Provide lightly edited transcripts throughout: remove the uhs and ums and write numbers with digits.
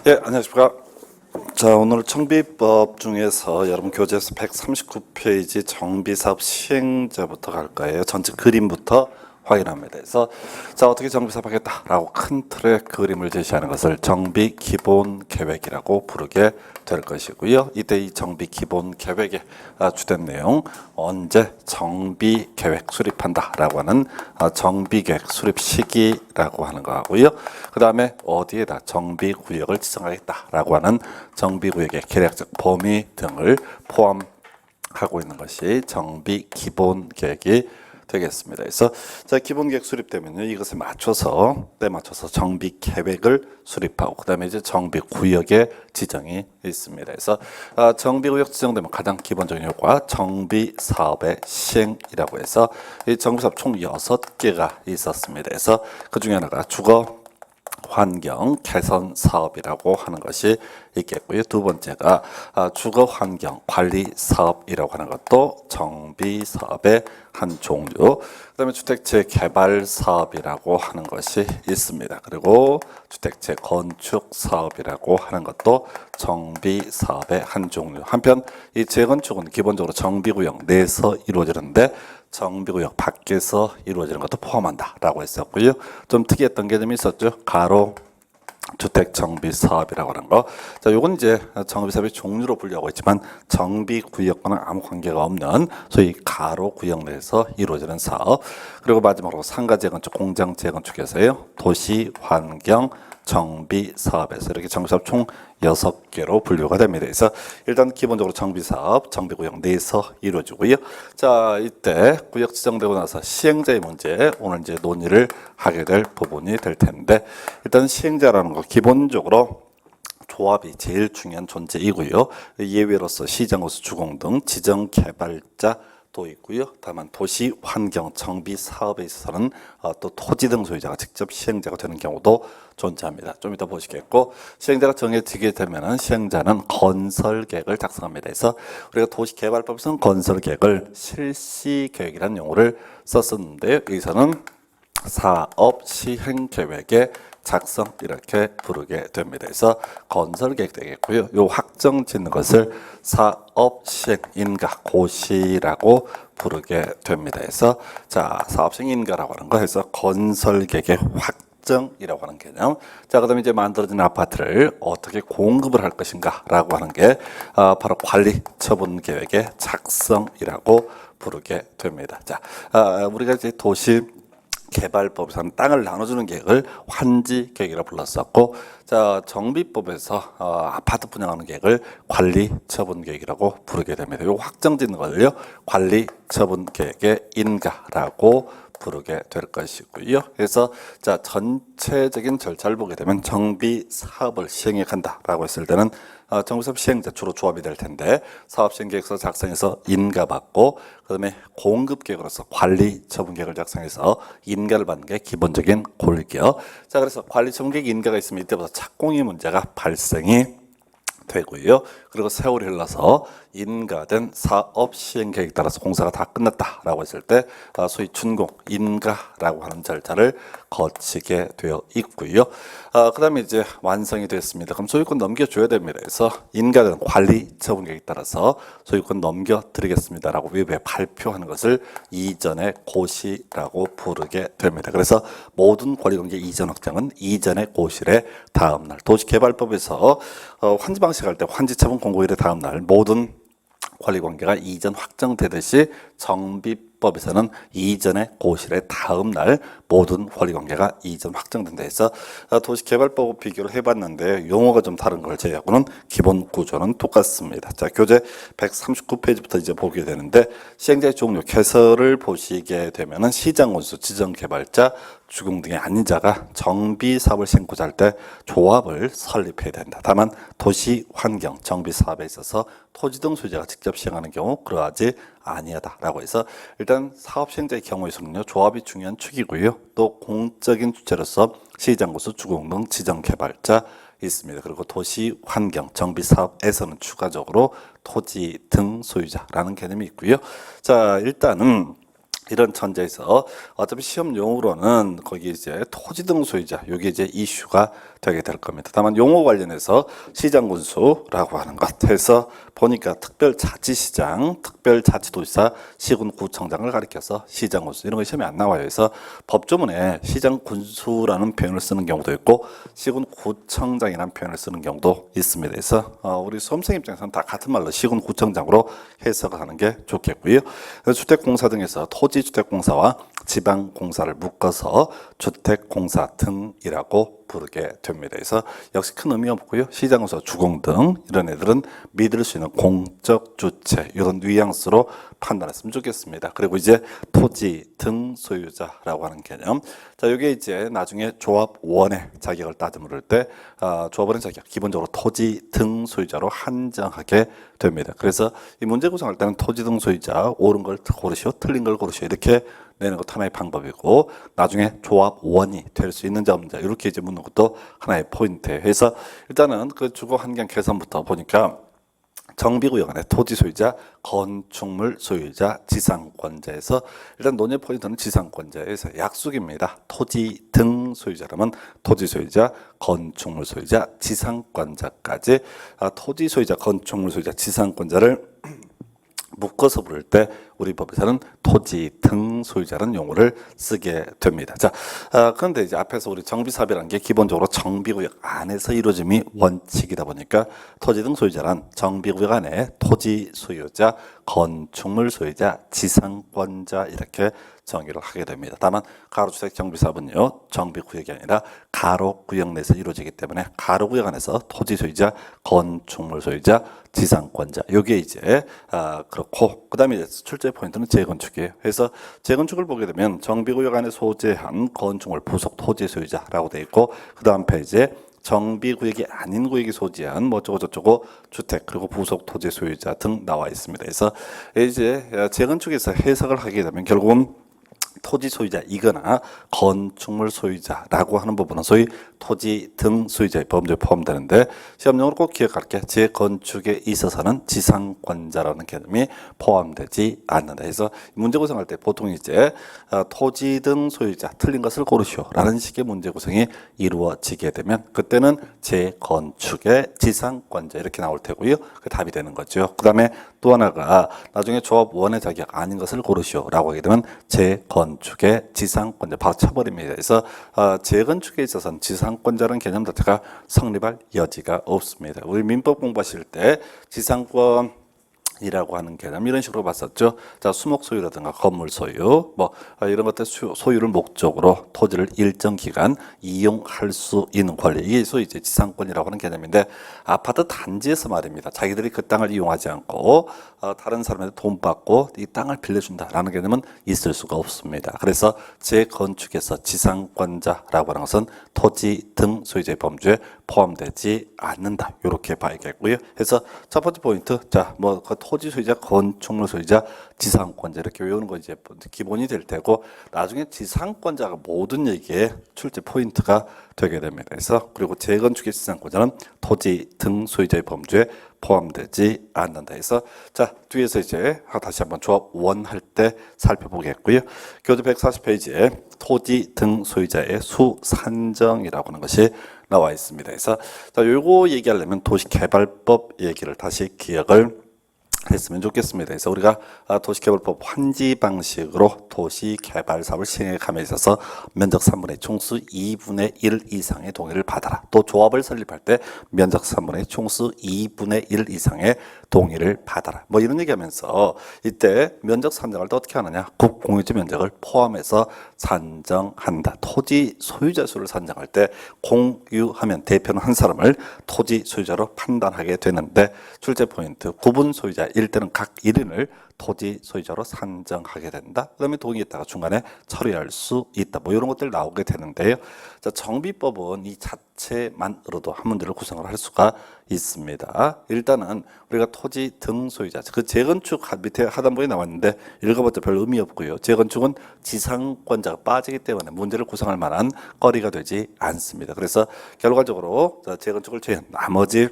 예, 안녕하십니까. 자, 오늘 정비법 중에서 여러분 교재에서 139페이지 정비사업 시행자부터 갈 거예요. 전체 그림부터 확인합니다. 그래서 자, 어떻게 정비사업 하겠다라고 큰 틀의 그림을 제시하는 것을 정비 기본 계획이라고 부르게 될 것이고요. 이때 이 정비 기본 계획의 주된 내용, 언제 정비 계획 수립한다라고 하는 정비 계획 수립 시기라고 하는 거고요. 그 다음에 어디에다 정비 구역을 지정하겠다라고 하는 정비 구역의 계략적 범위 등을 포함하고 있는 것이 정비 기본 계획이 되겠습니다. 그래서 자, 기본 계획 수립되면요, 이것에 맞춰서 때 맞춰서 정비 계획을 수립하고 그다음에 이제 정비 구역의 지정이 있습니다. 그래서 정비 구역 지정되면 가장 기본적인 요구가 정비 사업의 시행이라고 해서 이 정비 사업 총 6개가 있었습니다. 그래서 그 중에 하나가 주거 환경 개선 사업이라고 하는 것이 있겠고요. 두 번째가 주거 환경 관리 사업이라고 하는 것도 정비 사업의 한 종류. 그다음에 주택 재개발 사업이라고 하는 것이 있습니다. 그리고 주택 재건축 사업이라고 하는 것도 정비 사업의 한 종류. 한편 이 재건축은 기본적으로 정비구역 내에서 이루어지는데 정비구역 밖에서 이루어지는 것도 포함한다라고 했었고요. 좀 특이했던 개념이 있었죠. 가로 주택 정비 사업이라고 하는 거. 자, 요건 이제 정비 사업의 종류로 분류하고 있지만 정비 구역과는 아무 관계가 없는 소위 가로 구역 내에서 이루어지는 사업. 그리고 마지막으로 상가 재건축, 공장 재건축에서요. 도시 환경 정비 사업에서 이렇게 정비 사업 총 6개로 분류가 됩니다. 그래서 일단 기본적으로 정비 사업, 정비 구역 내에서 이루어지고요. 자, 이때 구역 지정되고 나서 시행자의 문제, 오늘 이제 논의를 하게 될 부분이 될 텐데, 일단 시행자라는 거 기본적으로 조합이 제일 중요한 존재이고요. 예외로서 시정호수 주공 등 지정 개발자 도 있고요. 다만 도시 환경 정비 사업에 있어서는 또 토지 등 소유자가 직접 시행자가 되는 경우도 존재합니다. 좀 이따 보시겠고, 시행자가 정해지게 되면은 시행자는 건설 계획을 작성합니다. 그래서 우리가 도시개발법에서는 건설 계획을 실시 계획이라는 용어를 썼었는데요. 여기서는 사업 시행 계획의 작성 이렇게 부르게 됩니다. 그래서 건설 계획 되겠고요. 요 확정 짓는 것을 사업 시행 인가 고시라고 부르게 됩니다. 그래서 자, 사업 시행 인가라고 하는 거 해서 건설 계획의 확정이라고 하는 개념. 자, 그다음에 이제 만들어진 아파트를 어떻게 공급을 할 것인가라고 하는 게 바로 관리 처분 계획의 작성이라고 부르게 됩니다. 자, 우리가 이제 도시 개발법에서는 땅을 나눠주는 계획을 환지 계획이라고 불렀었고, 자, 정비법에서 아파트 분양하는 계획을 관리 처분 계획이라고 부르게 됩니다. 이 확정짓는 걸요 관리 처분 계획의 인가라고 부르게 될 것이고요. 그래서 자, 전체적인 절차를 보게 되면 정비 사업을 시행해 간다라고 했을 때는 정비사업 시행자 주로 조합이 될 텐데 사업 시행 계획서 작성해서 인가받고 그다음에 공급 계획으로서 관리 처분 계획을 작성해서 인가를 받는 게 기본적인 골격. 자, 그래서 관리 처분 계획 인가가 있으면 이때부터 착공의 문제가 발생이 되고요. 그리고 세월이 흘러서 인가된 사업 시행 계획에 따라서 공사가 다 끝났다라고 했을 때 소위 준공 인가라고 하는 절차를 거치게 되어 있고요. 그다음에 이제 완성이 됐습니다. 그럼 소유권 넘겨줘야 됩니다. 그래서 인가된 관리 처분 계획에 따라서 소유권 넘겨드리겠습니다라고 외부에 발표하는 것을 이전의 고시라고 부르게 됩니다. 그래서 모든 권리관계 이전 확정은 이전의 고시의 다음 날 도시개발법에서 환지 방식할 때 환지 처분 공고일의 다음 날 모든 권리관계가 이전 확정되듯이 정비법에서는 이전의 고시의 다음 날 모든 권리관계가 이전 확정된다 해서 도시개발법 비교를 해봤는데 용어가 좀 다른 걸 제외하고는 기본 구조는 똑같습니다. 자, 교재 139페이지부터 이제 보게 되는데 시행자의 종류 개설을 보시게 되면은 시장원수, 지정개발자, 주공 등의 아닌 자가 정비 사업을 시행고자 할 때 조합을 설립해야 된다. 다만 도시 환경 정비 사업에 있어서 토지 등 소유자가 직접 시행하는 경우 그러하지 아니하다라고 해서 일단 사업 시행자의 경우에서는요 조합이 중요한 축이고요. 또 공적인 주체로서 시장고수, 주공 등 지정 개발자 있습니다. 그리고 도시 환경 정비 사업에서는 추가적으로 토지 등 소유자라는 개념이 있고요. 자, 일단은 이런 전제에서 어차피 시험 용어로는 거기 이제 토지 등 소유자, 요게 이제 이슈가 되게 될 겁니다. 다만 용어 관련해서 시장군수라고 하는 것 해서 보니까 특별자치시장, 특별자치도지사, 시군구청장을 가리켜서 시장군수 이런 거 시험에 안 나와요. 그래서 법조문에 시장군수라는 표현을 쓰는 경우도 있고 시군구청장이라는 표현을 쓰는 경우도 있습니다. 그래서 우리 수험생 입장에서는 다 같은 말로 시군구청장으로 해석을 하는 게 좋겠고요. 주택공사 등에서 토지주택공사와 지방공사를 묶어서 주택공사 등이라고 부르게 됩니다. 그래서 역시 큰 의미 없고요. 시장에서 주공 등 이런 애들은 믿을 수 있는 공적 주체 이런 뉘앙스로 판단했으면 좋겠습니다. 그리고 이제 토지 등 소유자라고 하는 개념. 자, 이게 이제 나중에 조합원의 자격을 따져 물을 때 조합원의 자격 기본적으로 토지 등 소유자로 한정하게 됩니다. 그래서 이 문제 구성할 때는 토지 등 소유자 옳은 걸 고르시오, 틀린 걸 고르시오 이렇게 내는 것도 하나의 방법이고 나중에 조합원이 될 수 있는지 없는지 이렇게 이제 묻는 것도 하나의 포인트예요. 그래서 일단은 그 주거 환경 개선부터 보니까 정비구역 안에 토지 소유자, 건축물 소유자, 지상권자에서 일단 논의 포인트는 지상권자에서 약속입니다. 토지 등 소유자라면 토지 소유자, 건축물 소유자, 지상권자까지 토지 소유자, 건축물 소유자, 지상권자를 묶어서 부를 때 우리 법에서는 토지 등 소유자라는 용어를 쓰게 됩니다. 자, 그런데 이제 앞에서 우리 정비사업이라는 게 기본적으로 정비구역 안에서 이루어짐이 원칙이다 보니까 토지 등 소유자란 정비구역 안에 토지 소유자, 건축물 소유자, 지상권자 이렇게 정의를 하게 됩니다. 다만 가로주택 정비사업은요 정비구역이 아니라 가로구역 내에서 이루어지기 때문에 가로구역 안에서 토지 소유자, 건축물 소유자, 지상권자 이게 이제 그렇고 그다음에 출제 포인트는 재건축이에요. 그래서 재건축을 보게 되면 정비구역 안에 소재한 건축물 부속 토지 소유자라고 돼 있고 그다음 페이지에 정비구역이 아닌 구역이 소지한 뭐 저쩌고 주택 그리고 부속 토지 소유자 등 나와 있습니다. 그래서 이제 재건축에서 해석을 하게 되면 결국은 토지 소유자이거나 건축물 소유자라고 하는 부분은 소위 토지 등 소유자의 범죄에 포함되는데 시험용으로 꼭 기억할 게 재건축에 있어서는 지상권자라는 개념이 포함되지 않는다. 그래서 문제 구성할 때 보통 이제 토지 등 소유자 틀린 것을 고르시오라는 식의 문제 구성이 이루어지게 되면 그때는 재건축의 지상권자 이렇게 나올 테고요. 그 답이 되는 거죠. 그 다음에 또 하나가 나중에 조합원의 자격 아닌 것을 고르시오라고 하게 되면 재건축의 지상권자 바로 쳐버립니다. 그래서 재건축에 있어서는 지상권자라는 개념 자체가 성립할 여지가 없습니다. 우리 민법 공부하실 때 지상권 이라고 하는 개념 이런 식으로 봤었죠. 자, 수목 소유라든가 건물 소유 뭐 이런 것들 소유를 목적으로 토지를 일정 기간 이용할 수 있는 권리 이게 소위 이제 지상권이라고 하는 개념인데 아파트 단지에서 말입니다. 자기들이 그 땅을 이용하지 않고 다른 사람한테 돈 받고 이 땅을 빌려준다라는 개념은 있을 수가 없습니다. 그래서 재건축에서 지상권자라고 하는 것은 토지 등 소유자의 범주에 포함되지 않는다. 이렇게 봐야겠고요. 그래서 첫 번째 포인트 자뭐 토지 소유자, 건축물 소유자, 지상권자 이렇게 외우는 거 이제 기본이 될 테고 나중에 지상권자가 모든 얘기에 출제 포인트가 되게 됩니다. 그래서 그리고 재건축의 지상권자는 토지 등 소유자의 범주에 포함되지 않는다 해서 자 뒤에서 이제 다시 한번 조합 원 할 때 살펴보겠고요. 교재 140페이지에 토지 등 소유자의 수 산정이라고 하는 것이 나와 있습니다. 그래서 자 요거 얘기하려면 도시개발법 얘기를 다시 기억을 했으면 좋겠습니다. 그래서 우리가 도시개발법 환지 방식으로 도시개발 사업을 시행해 감에 있어서 면적 3분의 총수 2분의 1 이상의 동의를 받아라. 또 조합을 설립할 때 면적 3분의 총수 2분의 1 이상의 동의를 받아라. 뭐 이런 얘기하면서 이때 면적 산정을 또 어떻게 하느냐? 국공유지 면적을 포함해서 산정한다. 토지 소유자 수를 산정할 때 공유하면 대표는 한 사람을 토지 소유자로 판단하게 되는데 출제 포인트 구분 소유자 일 때는 각 1인을 토지 소유자로 산정하게 된다. 그다음에 동의했다가 중간에 처리할 수 있다. 뭐 이런 것들 나오게 되는데요. 자, 정비법은 이 자체만으로도 한 문제를 구성을 할 수가 있습니다. 일단은 우리가 토지 등 소유자, 그 재건축 밑에 하단부에 나왔는데 읽어봤자 별 의미 없고요. 재건축은 지상권자가 빠지기 때문에 문제를 구성할 만한 거리가 되지 않습니다. 그래서 결과적으로 재건축을 제외한 나머지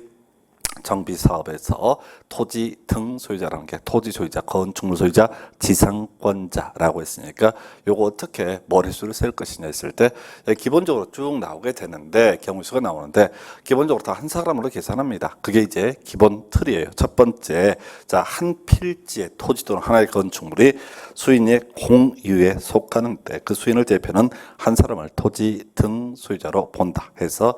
정비 사업에서 토지 등 소유자라는 게 토지 소유자, 건축물 소유자, 지상권자라고 했으니까 요거 어떻게 머릿수를 셀 것이냐 했을 때 기본적으로 쭉 나오게 되는데 경우수가 나오는데 기본적으로 다 한 사람으로 계산합니다. 그게 이제 기본 틀이에요. 첫 번째, 자, 한 필지의 토지 또는 하나의 건축물이 수인의 공유에 속하는데 그 수인을 대표하는 한 사람을 토지 등 소유자로 본다 해서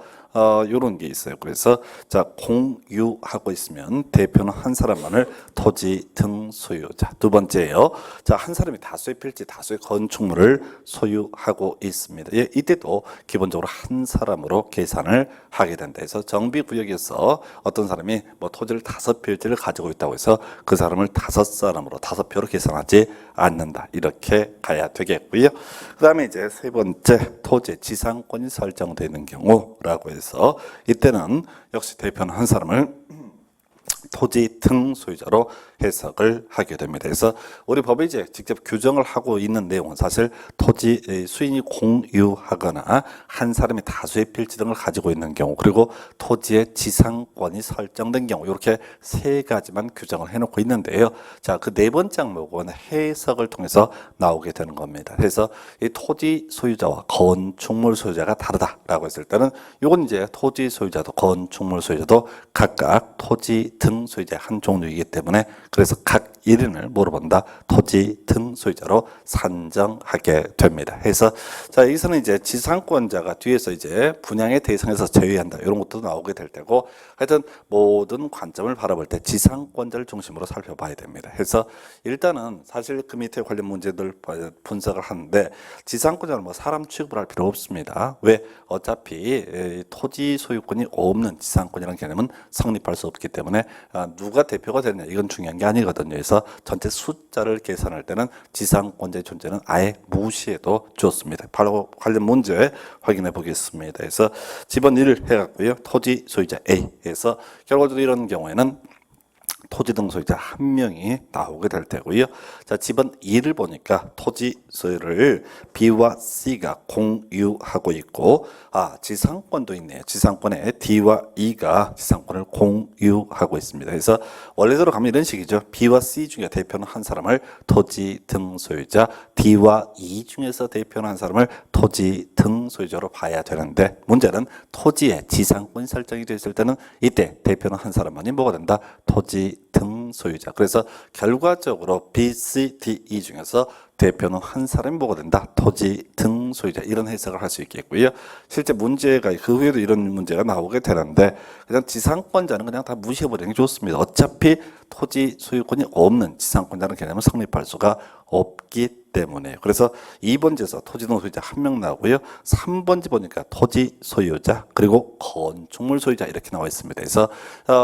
요런 게 있어요. 그래서 자, 공유하고 있으면 대표는 한 사람만을 토지 등 소유자. 두 번째예요. 자, 한 사람이 다수의 필지, 다수의 건축물을 소유하고 있습니다. 예, 이때도 기본적으로 한 사람으로 계산을 하게 된다 해서 정비구역에서 어떤 사람이 뭐 토지를 5필지를 가지고 있다고 해서 그 사람을 5사람으로 5표로 계산하지 않는다. 이렇게 가야 되겠고요. 그 다음에 이제 세 번째, 토지 지상권이 설정되는 경우라고 해서 이때는 역시 대표는 한 사람을 토지 등 소유자로 해석을 하게 됩니다. 그래서 우리 법에 이제 직접 규정을 하고 있는 내용은 사실 토지 수인이 공유하거나 한 사람이 다수의 필지 등을 가지고 있는 경우 그리고 토지의 지상권이 설정된 경우 이렇게 세 가지만 규정을 해놓고 있는데요. 자, 그 네 번째 항목은 해석을 통해서 나오게 되는 겁니다. 그래서 이 토지 소유자와 건축물 소유자가 다르다라고 했을 때는 이건 이제 토지 소유자도 건축물 소유자도 각각 토지 등 소유자의 한 종류이기 때문에 그래서 각 1인을 뭐로 본다? 토지 등 소유자로 산정하게 됩니다. 그래서 자, 여기서는 이제 지상권자가 뒤에서 이제 분양의 대상에서 제외한다. 이런 것도 나오게 될 테고 하여튼 모든 관점을 바라볼 때 지상권자를 중심으로 살펴봐야 됩니다. 그래서 일단은 사실 그 밑에 관련 문제들 분석을 하는데 지상권자는 뭐 사람 취급을 할 필요 없습니다. 왜? 어차피 토지 소유권이 없는 지상권이라는 개념은 성립할 수 없기 때문에 누가 대표가 되느냐 이건 중요한 게 아니거든요. 그래서 전체 숫자를 계산할 때는 지상권자의 존재는 아예 무시해도 좋습니다. 바로 관련 문제 확인해 보겠습니다. 그래서 집안 1을 해갖고요. 토지 소유자 A에서 결과적으로 이런 경우에는 토지 등 소유자 한 명이 나오게 될 테고요. 자, 집안 2를 보니까 토지 소유를 B와 C가 공유하고 있고, 지상권도 있네요. 지상권에 D와 E가 지상권을 공유하고 있습니다. 그래서 원래대로 가면 이런 식이죠. B와 C 중에 대표는 한 사람을 토지 등 소유자, D와 E 중에서 대표는 한 사람을 토지 등 소유자로 봐야 되는데 문제는 토지에 지상권이 설정이 되어 있을 때는 이때 대표는 한 사람만이 뭐가 된다? 토지 등 소유자. 그래서 결과적으로 B, C, D, E 중에서 대표는 한 사람이 뭐가 된다? 토지 등 소유자. 이런 해석을 할 수 있겠고요. 실제 문제가 그 후에도 이런 문제가 나오게 되는데 그냥 지상권자는 그냥 다 무시해버리는 게 좋습니다. 어차피 토지 소유권이 없는 지상권자는 개념은 성립할 수가 없기 때문에 그래서 2번지에서 토지 등 소유자 한 명 나오고요. 3번지 보니까 토지 소유자 그리고 건축물 소유자 이렇게 나와 있습니다. 그래서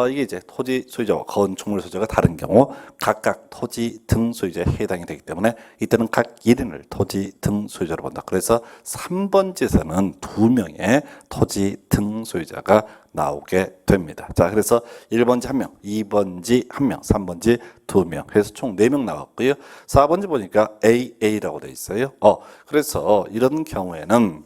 이게 이제 토지 소유자와 건축물 소유자가 다른 경우 각각 토지 등 소유자에 해당이 되기 때문에 이때는 각 1인을 토지 등 소유자로 본다. 그래서 3번지에서는 2명의 토지 등 소유자가 나오게 됩니다. 자, 그래서 1번지 1명, 2번지 1명, 3번지 2명 해서 총 4명 나왔고요. 4번지 보니까 AA라고 돼 있어요. 그래서 이런 경우에는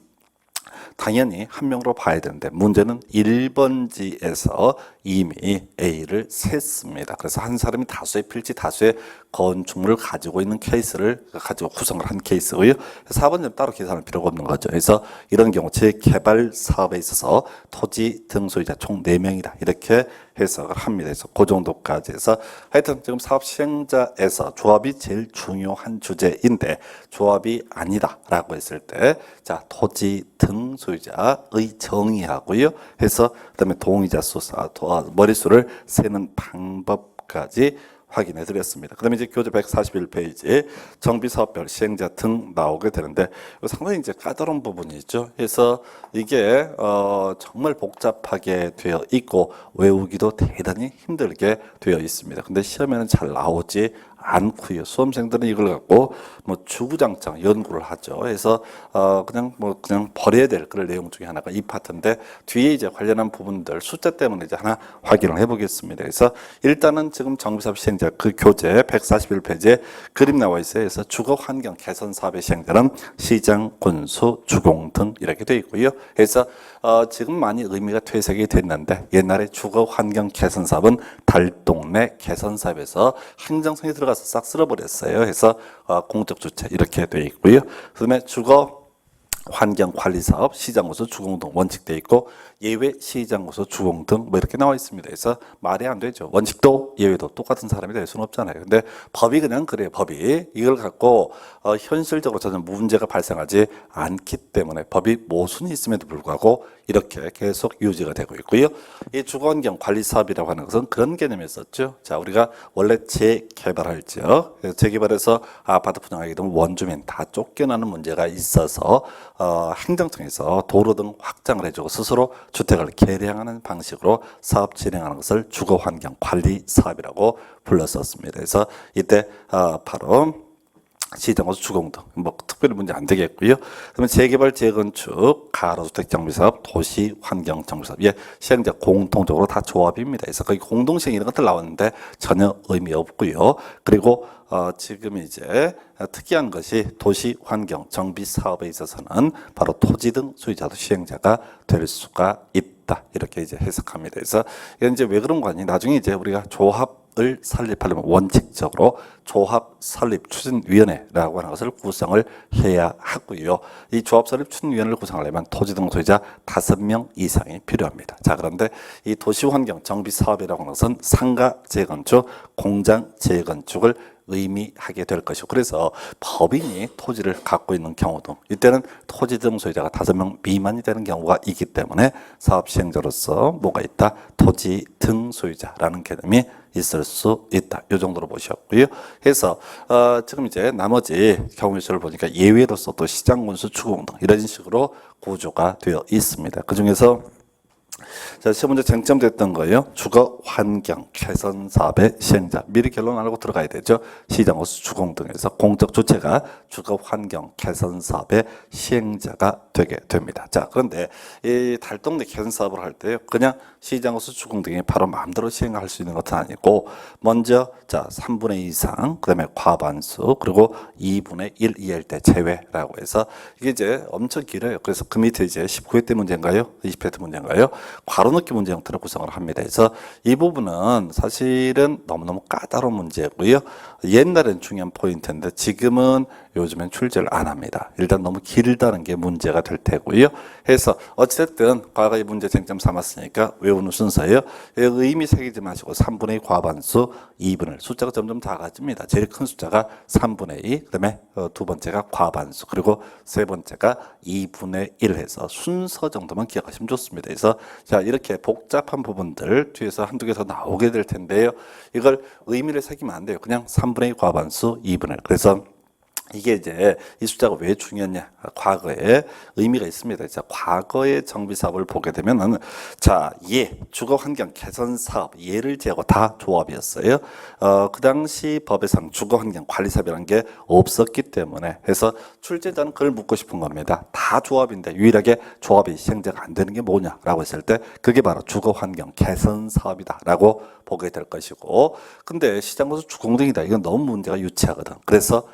당연히 한 명으로 봐야 되는데 문제는 1번지에서 이미 A를 셌습니다. 그래서 한 사람이 다수의 필지, 다수의 건축물을 가지고 있는 케이스를 가지고 구성을 한 케이스고요. 4번지는 따로 계산할 필요가 없는 거죠. 그래서 이런 경우 재개발 사업에 있어서 토지 등 소유자 총 4명이다. 이렇게 해석을 합니다. 그래서 그 정도까지 해서 하여튼 지금 사업 시행자에서 조합이 제일 중요한 주제인데 조합이 아니다라고 했을 때 자, 토지 등 소유자의 정의하고요. 해서 그다음에 동의자 수, 머릿수를 세는 방법까지 확인해 드렸습니다. 그 다음에 이제 교재 141페이지 정비사업별 시행자 등 나오게 되는데 상당히 이제 까다로운 부분이 있죠. 그래서 이게 정말 복잡하게 되어 있고 외우기도 대단히 힘들게 되어 있습니다. 근데 시험에는 잘 나오지 않고요. 수험생들은 이걸 갖고 뭐 주구장창 연구를 하죠. 그래서 그냥 버려야 될 그런 내용 중에 하나가 이 파트인데 뒤에 이제 관련한 부분들 숫자 때문에 이제 하나 확인을 해보겠습니다. 그래서 일단은 지금 정비사업 시행자 그 교재 141페이지에 그림 나와 있어요. 그래서 주거 환경 개선 사업의 시행자는 시장, 군수, 주공 등 이렇게 되어 있고요. 그래서 지금 많이 의미가 퇴색이 됐는데 옛날에 주거 환경 개선 사업은 달동네 개선 사업에서 행정성이 들어가서 싹 쓸어버렸어요. 그래서 공적 주체 이렇게 되어 있고요. 그다음에 주거 환경관리사업, 시장구조, 주공 등 원칙되어 있고 예외, 시장구조, 주공 등 뭐 이렇게 나와 있습니다. 그래서 말이 안 되죠. 원칙도 예외도 똑같은 사람이 될 수는 없잖아요. 근데 법이 그냥 그래요. 법이 이걸 갖고 현실적으로 전혀 문제가 발생하지 않기 때문에 법이 모순이 있음에도 불구하고 이렇게 계속 유지가 되고 있고요. 이 주거환경관리사업이라고 하는 것은 그런 개념이 있었죠. 자, 우리가 원래 재개발할 적, 재개발해서 아파트 분양하게 되면 원주민 다 쫓겨나는 문제가 있어서 행정청에서 도로 등 확장을 해주고 스스로 주택을 개량하는 방식으로 사업 진행하는 것을 주거환경관리사업이라고 불렀었습니다. 그래서 이때 바로 시장으로서 주공 등 뭐 특별히 문제 안 되겠고요. 그러면 재개발, 재건축, 가로주택 정비사업, 도시 환경 정비사업, 시행자 공통적으로 다 조합입니다. 그래서 거기 공동시행 이런 것들 나왔는데 전혀 의미 없고요. 그리고 지금 이제 특이한 것이 도시 환경 정비 사업에 있어서는 바로 토지 등 소유자도 시행자가 될 수가 있다. 이렇게 이제 해석합니다. 그래서 이건 이제 왜 그런 거 아니? 나중에 이제 우리가 조합을 설립하려면 원칙적으로 조합 설립 추진위원회라고 하는 것을 구성을 해야 하고요. 이 조합 설립 추진위원회를 구성하려면 토지 등 소유자 5명 이상이 필요합니다. 자, 그런데 이 도시환경 정비 사업이라고 하는 것은 상가 재건축, 공장 재건축을 의미하게 될 것이고 그래서 법인이 토지를 갖고 있는 경우도 이때는 토지 등 소유자가 5명 미만이 되는 경우가 있기 때문에 사업 시행자로서 뭐가 있다? 토지 등 소유자라는 개념이 있을 수 있다. 이 정도로 보셨고요. 그래서 지금 이제 나머지 경우 수를 보니까 예외로서 또 시장, 군수, 주공 등 이런 식으로 구조가 되어 있습니다. 그 중에서 자, 시험 문제 쟁점됐던 거예요. 주거 환경 개선 사업의 시행자. 미리 결론 알고 들어가야 되죠. 시장, 호수, 주공 등에서 공적 주체가 주거 환경 개선 사업의 시행자가 되게 됩니다. 자, 그런데 이 달동네 개선 사업을 할 때요. 그냥 시장, 호수, 주공 등이 바로 마음대로 시행할 수 있는 것은 아니고 먼저 자, 3분의 2 이상, 그다음에 과반수, 그리고 2분의 1 이하일 때 제외라고 해서 이게 이제 엄청 길어요. 그래서 그 밑에 이제 19회 때 문제인가요? 20회 때 문제인가요? 괄호넣기 문제 형태로 구성을 합니다. 그래서 이 부분은 사실은 너무너무 까다로운 문제고요. 옛날엔 중요한 포인트인데 지금은 요즘엔 출제를 안 합니다. 일단 너무 길다는 게 문제가 될 테고요. 해서 어쨌든 과거의 문제 쟁점 삼았으니까 외우는 순서예요. 의미 새기지 마시고 3분의 2 과반수, 2분의 1 숫자가 점점 작아집니다. 제일 큰 숫자가 3분의 2, 그다음에 두 번째가 과반수, 그리고 세 번째가 2분의 1 해서 순서 정도만 기억하시면 좋습니다. 그래서 자, 이렇게 복잡한 부분들 뒤에서 한두 개 더 나오게 될 텐데요. 이걸 의미를 새기면 안 돼요. 그냥 3분의 2 과반수, 2분의 1. 그래서 이게 이제 이 숫자가 왜 중요했냐? 과거에 의미가 있습니다. 자, 과거의 정비 사업을 보게 되면은 자, 주거 환경 개선 사업 예를 제하고 다 조합이었어요. 그 당시 법에서는 주거 환경 관리 사업이라는 게 없었기 때문에 해서 출제자는 그걸 묻고 싶은 겁니다. 다 조합인데 유일하게 조합이 시행자가 안 되는 게 뭐냐라고 했을 때 그게 바로 주거 환경 개선 사업이다라고 보게 될 것이고, 근데 시장에서 주공등이다. 이건 너무 문제가 유치하거든. 그래서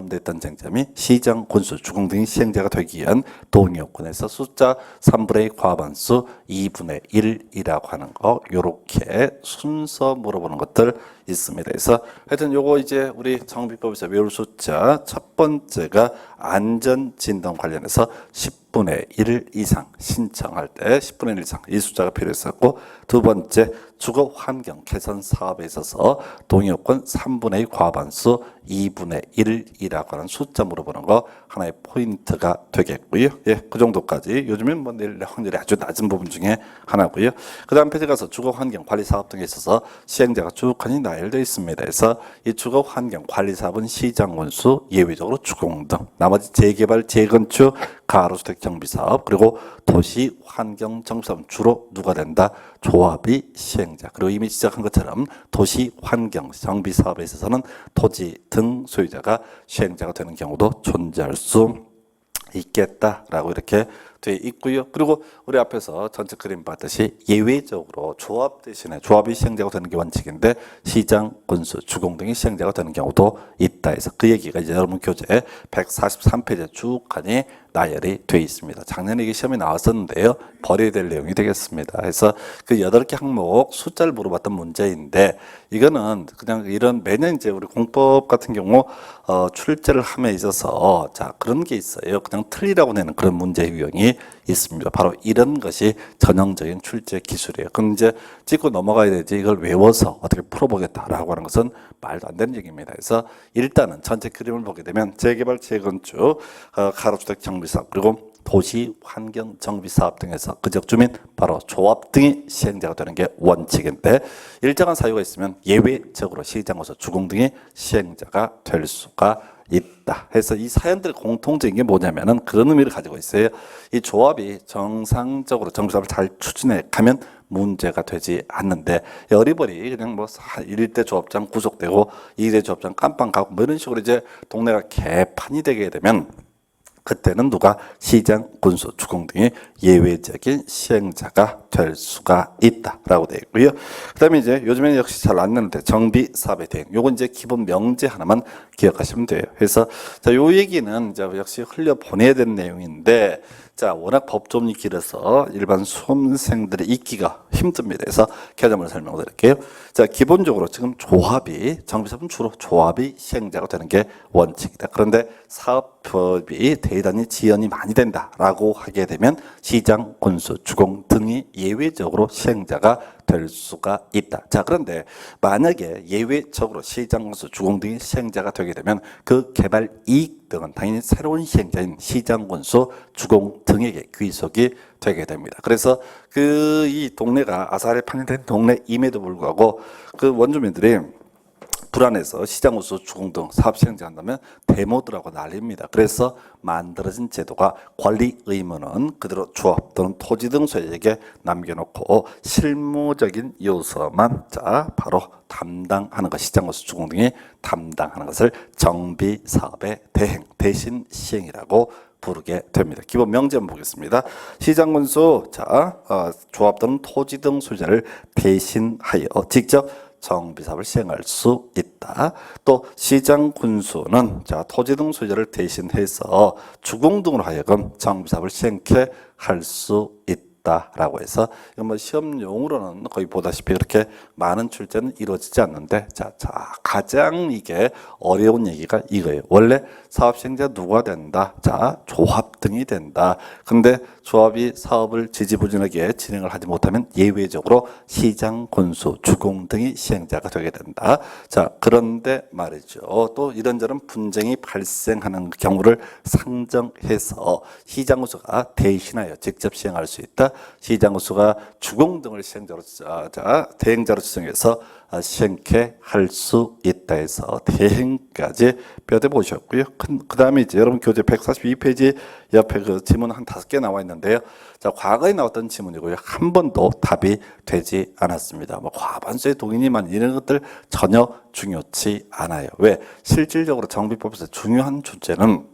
냈던 쟁점이 시장, 군수, 주공 등이 시행자가 되기 위한 동의요건에서 숫자 3분의 2 과반수 2분의 1이라고 하는 거 요렇게 순서 물어보는 것들 있습니다. 그래서 하여튼 요거 이제 우리 정비법에서 외울 숫자 첫 번째가 안전진단 관련해서 10분의 1 이상 신청할 때 10분의 1 이상 이 숫자가 필요했었고, 두 번째 주거 환경 개선 사업에 있어서 동의요건 3분의 2 과반수 2분의 1이라고 하는 숫자 물어보는 거 하나의 포인트가 되겠고요. 그 정도까지 요즘엔 뭐 내일 확률이 아주 낮은 부분 중에 하나고요. 그 다음 페이지 가서 주거 환경 관리 사업 등에 있어서 시행자가 쭉 나열되어 있습니다. 그래서 이 주거 환경 관리 사업은 시장, 군수, 예외적으로 주공 등 나머지 나머지 재개발, 재건축, 가로주택 정비사업, 그리고 도시 환경 정비사업은 주로 누가 된다? 조합이 시행자. 그리고 이미 시작한 것처럼 도시 환경 정비사업에 있어서는 토지 등 소유자가 시행자가 되는 경우도 존재할 수 있겠다라고 이렇게 되어 있고요. 그리고 우리 앞에서 전체 그림 봤듯이 예외적으로 조합 대신에 조합이 시행자가 되는 게 원칙인데 시장, 군수, 주공 등이 시행자가 되는 경우도 있다 해서 그 얘기가 이제 여러분 교재 143페이지에 쭉 하니 나열이 되어 있습니다. 작년에 이게 시험에 나왔었는데요. 버려야 될 내용이 되겠습니다. 그래서 그 8개 항목 숫자를 물어봤던 문제인데 이거는 그냥 이런 매년 이제 우리 공법 같은 경우 출제를 함에 있어서 자 그런 게 있어요. 그냥 틀리라고 내는 그런 문제 유형이 있습니다. 바로 이런 것이 전형적인 출제 기술이에요. 그럼 이제 찍고 넘어가야 되지 이걸 외워서 어떻게 풀어보겠다라고 하는 것은 말도 안 되는 얘기입니다. 그래서 일단은 전체 그림을 보게 되면 재개발, 재건축, 가로주택 정비사업 그리고 도시 환경 정비 사업 등에서 그지역 주민 바로 조합 등이 시행자가 되는 게 원칙인데 일정한 사유가 있으면 예외적으로 시장으로서 주공 등이 시행자가 될 수가 있다. 해서 이 사연들의 공통적인 게 뭐냐면은 그런 의미를 가지고 있어요. 이 조합이 정상적으로 정비사업을 잘 추진해 가면 문제가 되지 않는데 어리버리 그냥 뭐 1대 조합장 구속되고 2대 조합장 깜빵 가고 뭐 이런 식으로 이제 동네가 개판이 되게 되면 그때는 누가 시장, 군수, 주공 등이 예외적인 시행자가 될 수가 있다라고 되어 있고요. 그다음에 이제 요즘에는 역시 잘 안 나는데 정비 사업의 대행. 요건 이제 기본 명제 하나만 기억하시면 돼요. 그래서 자, 요 얘기는 이제 역시 흘려 보내야 되는 내용인데 자, 워낙 법조문이 길어서 일반 수험생들의 읽기가 힘듭니다. 그래서 개념을 설명드릴게요. 자, 기본적으로 지금 조합이 정비사업은 주로 조합이 시행자가 되는 게 원칙이다. 그런데 사업법이 대단히 지연이 많이 된다라고 하게 되면 시장, 군수, 주공 등이 예외적으로 시행자가 될 수가 있다. 자, 그런데 만약에 예외적으로 시장, 군수, 주공 등이 시행자가 되게 되면 그 개발 이익 등은 당연히 새로운 시행자인 시장, 군수, 주공 등에게 귀속이 되게 됩니다. 그래서 그 이 동네가 아사리 판이된 동네임에도 불구하고 그 원주민들이 불안해서 시장, 군수, 주공 등 사업 시행자 한다면 데모들하고 난립니다. 그래서 만들어진 제도가 관리 의무는 그대로 조합 또는 토지 등 소유에게 남겨놓고 실무적인 요소만 자 바로 담당하는 것, 시장, 군수, 주공 등이 담당하는 것을 정비 사업의 대행, 대신 시행이라고 부르게 됩니다. 기본 명제 한번 보겠습니다. 시장, 군수, 조합 또는 토지 등 소유자를 대신하여 직접 정비사업을 시행할 수 있다. 또 시장, 군수는 토지 등 소유자를 대신해서 주공 등으로 하여금 정비사업을 시행케 할 수 있다라고 해서 이건 뭐 시험용으로는 거의 보다시피 그렇게 많은 출제는 이루어지지 않는데 자 가장 이게 어려운 얘기가 이거예요. 원래 사업 시행자 누가 된다? 자, 조합 등이 된다. 근데 조합이 사업을 지지부진하게 진행을 하지 못하면 예외적으로 시장, 군수, 주공 등이 시행자가 되게 된다. 자, 그런데 말이죠. 또 이런저런 분쟁이 발생하는 경우를 상정해서 시장, 군수가 대신하여 직접 시행할 수 있다. 시장, 군수가 주공 등을 시행자로 대행자로 지정해서 시행케 할 수 있다 해서 대행까지 뼈대 보셨고요. 그 다음에 이제 여러분 교재 142페이지 옆에 그 지문 한 5개 나와 있는데요. 자, 과거에 나왔던 지문이고요. 한 번도 답이 되지 않았습니다. 뭐 과반수의 동의니만 이런 것들 전혀 중요치 않아요. 왜? 실질적으로 정비법에서 중요한 주제는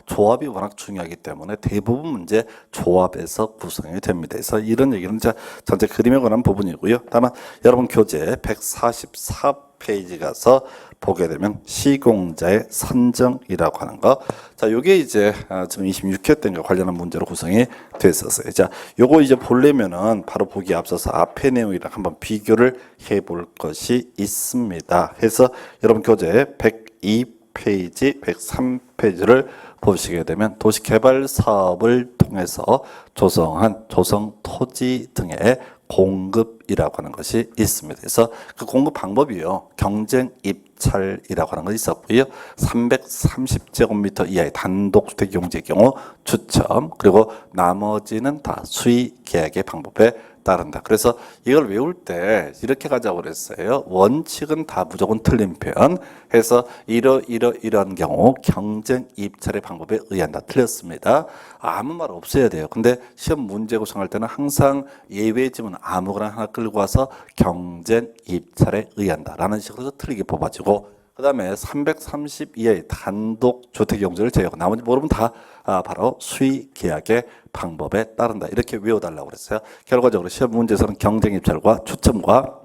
조합이 워낙 중요하기 때문에 대부분 문제 조합에서 구성이 됩니다. 그래서 이런 얘기는 전체 그림에 관한 부분이고요. 다만 여러분 교재 144페이지 가서 보게 되면 시공자의 선정이라고 하는 거. 자, 요게 이제 지금 26회 때인가 관련한 문제로 구성이 됐었어요. 자, 요거 이제 보려면은 바로 보기 앞서서 앞에 내용이랑 한번 비교를 해볼 것이 있습니다. 해서 여러분 교재 102페이지, 103페이지를 보시게 되면 도시개발 사업을 통해서 조성한 조성 토지 등의 공급이라고 하는 것이 있습니다. 그래서 그 공급 방법이요. 경쟁 입찰이라고 하는 것이 있었고요. 330제곱미터 이하의 단독주택 용지의 경우 추첨, 그리고 나머지는 다 수의 계약의 방법에 따른다. 그래서 이걸 외울 때 이렇게 가자고 그랬어요. 원칙은 다 무조건 틀린 표현 해서 이런 경우 경쟁 입찰의 방법에 의한다. 틀렸습니다. 아무 말 없어야 돼요. 근데 시험 문제 구성할 때는 항상 예외 지문 아무거나 하나 끌고 와서 경쟁 입찰에 의한다 라는 식으로 틀리게 뽑아지고, 그 다음에 330 이하의 단독 주택용지를 제외하고 나머지 모르면 다 바로 수의계약의 방법에 따른다. 이렇게 외워달라고 그랬어요. 결과적으로 시험 문제에서는 경쟁입찰과 추첨과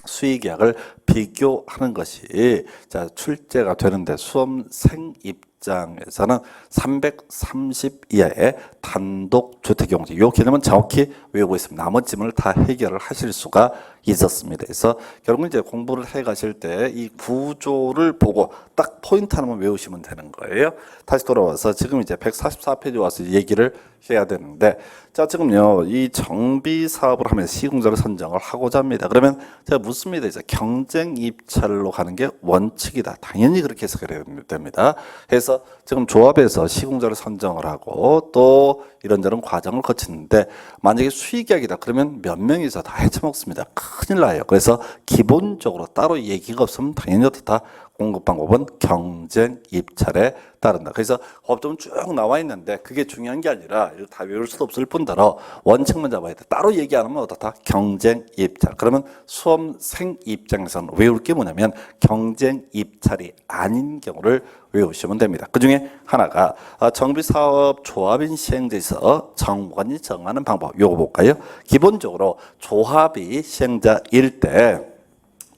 수의계약을 비교하는 것이 자 출제가 되는데, 수험생 입장에서는 330 이하의 단독 주택용지 이 개념은 정확히 외우고 있습니다. 나머지 질문을 다 해결을 하실 수가 있었습니다. 그래서 결국 이제 공부를 해 가실 때 이 구조를 보고 딱 포인트 하나만 외우시면 되는 거예요. 다시 돌아와서 지금 이제 144페이지 와서 얘기를 해야 되는데, 자 지금요 이 정비 사업을 하면서 시공자를 선정을 하고자 합니다. 그러면 제가 묻습니다. 이제 경쟁 입찰로 가는 게 원칙이다. 당연히 그렇게 해석해야 됩니다. 해서 지금 조합에서 시공자를 선정을 하고 또 이런저런 과정을 거치는데, 만약에 수의계약이다 그러면 몇 명이서 다 헤쳐먹습니다. 큰일 나요. 그래서 기본적으로 따로 얘기가 없으면 당연히 어떻다, 공급 방법은 경쟁 입찰에 따른다. 그래서 법조문 쭉 나와 있는데 그게 중요한 게 아니라 다 외울 수도 없을 뿐더러 원칙만 잡아야 돼. 따로 얘기 안 하면 어떻다, 경쟁 입찰. 그러면 수험생 입장에서는 외울 게 뭐냐면 경쟁 입찰이 아닌 경우를 외우시면 됩니다. 그 중에 하나가 정비사업 조합인 시행자에서 정관이 정하는 방법. 요거 볼까요? 기본적으로 조합이 시행자일 때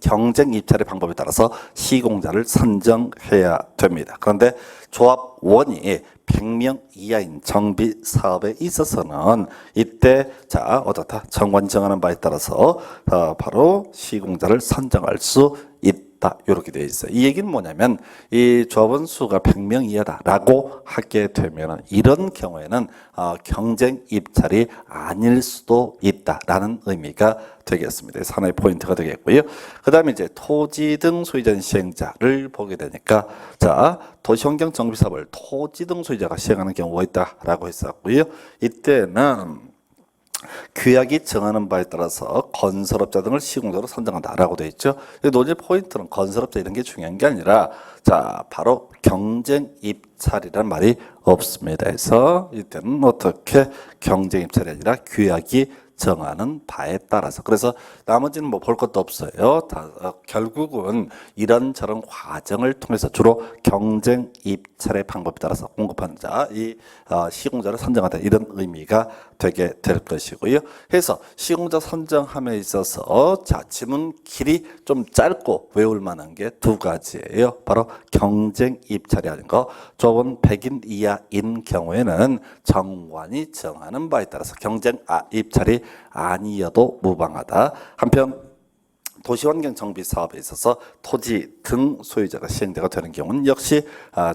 경쟁 입찰의 방법에 따라서 시공자를 선정해야 됩니다. 그런데 조합원이 100명 이하인 정비 사업에 있어서는 이때 자 어떻다, 정관이 정하는 바에 따라서 바로 시공자를 선정할 수 있다. 이렇게 되어 있어요. 이 얘기는 뭐냐면 이 조합원 수가 100명 이하다라고 하게 되면 이런 경우에는 경쟁 입찰이 아닐 수도 있다라는 의미가 되겠습니다. 그래서 하나의 포인트가 되겠고요. 그 다음에 이제 토지 등 소유자 시행자를 보게 되니까 자 도시환경 정비 사업을 토지 등 소유자가 시행하는 경우가 있다라고 했었고요. 이때는 규약이 정하는 바에 따라서 건설업자 등을 시공자로 선정한다라고 되어 있죠. 논의 포인트는 건설업자 이런 게 중요한 게 아니라 자 바로 경쟁 입찰이라는 말이 없습니다. 그래서 이때는 어떻게 경쟁 입찰이 아니라 규약이 정하는 바에 따라서, 그래서 나머지는 뭐 볼 것도 없어요. 결국은 이런저런 과정을 통해서 주로 경쟁 입찰의 방법에 따라서 공급하는 자, 이 시공자를 선정한다 이런 의미가 되게 될 것이고요. 그래서 시공자 선정함에 있어서 자 지문 길이 좀 짧고 외울 만한 게 두 가지예요. 바로 경쟁 입찰이 아닌 거, 조합원 100인 이하인 경우에는 정관이 정하는 바에 따라서 경쟁 입찰이 아니어도 무방하다. 한편 도시환경 정비 사업에 있어서 토지 등 소유자가 시행자가 되는 경우는 역시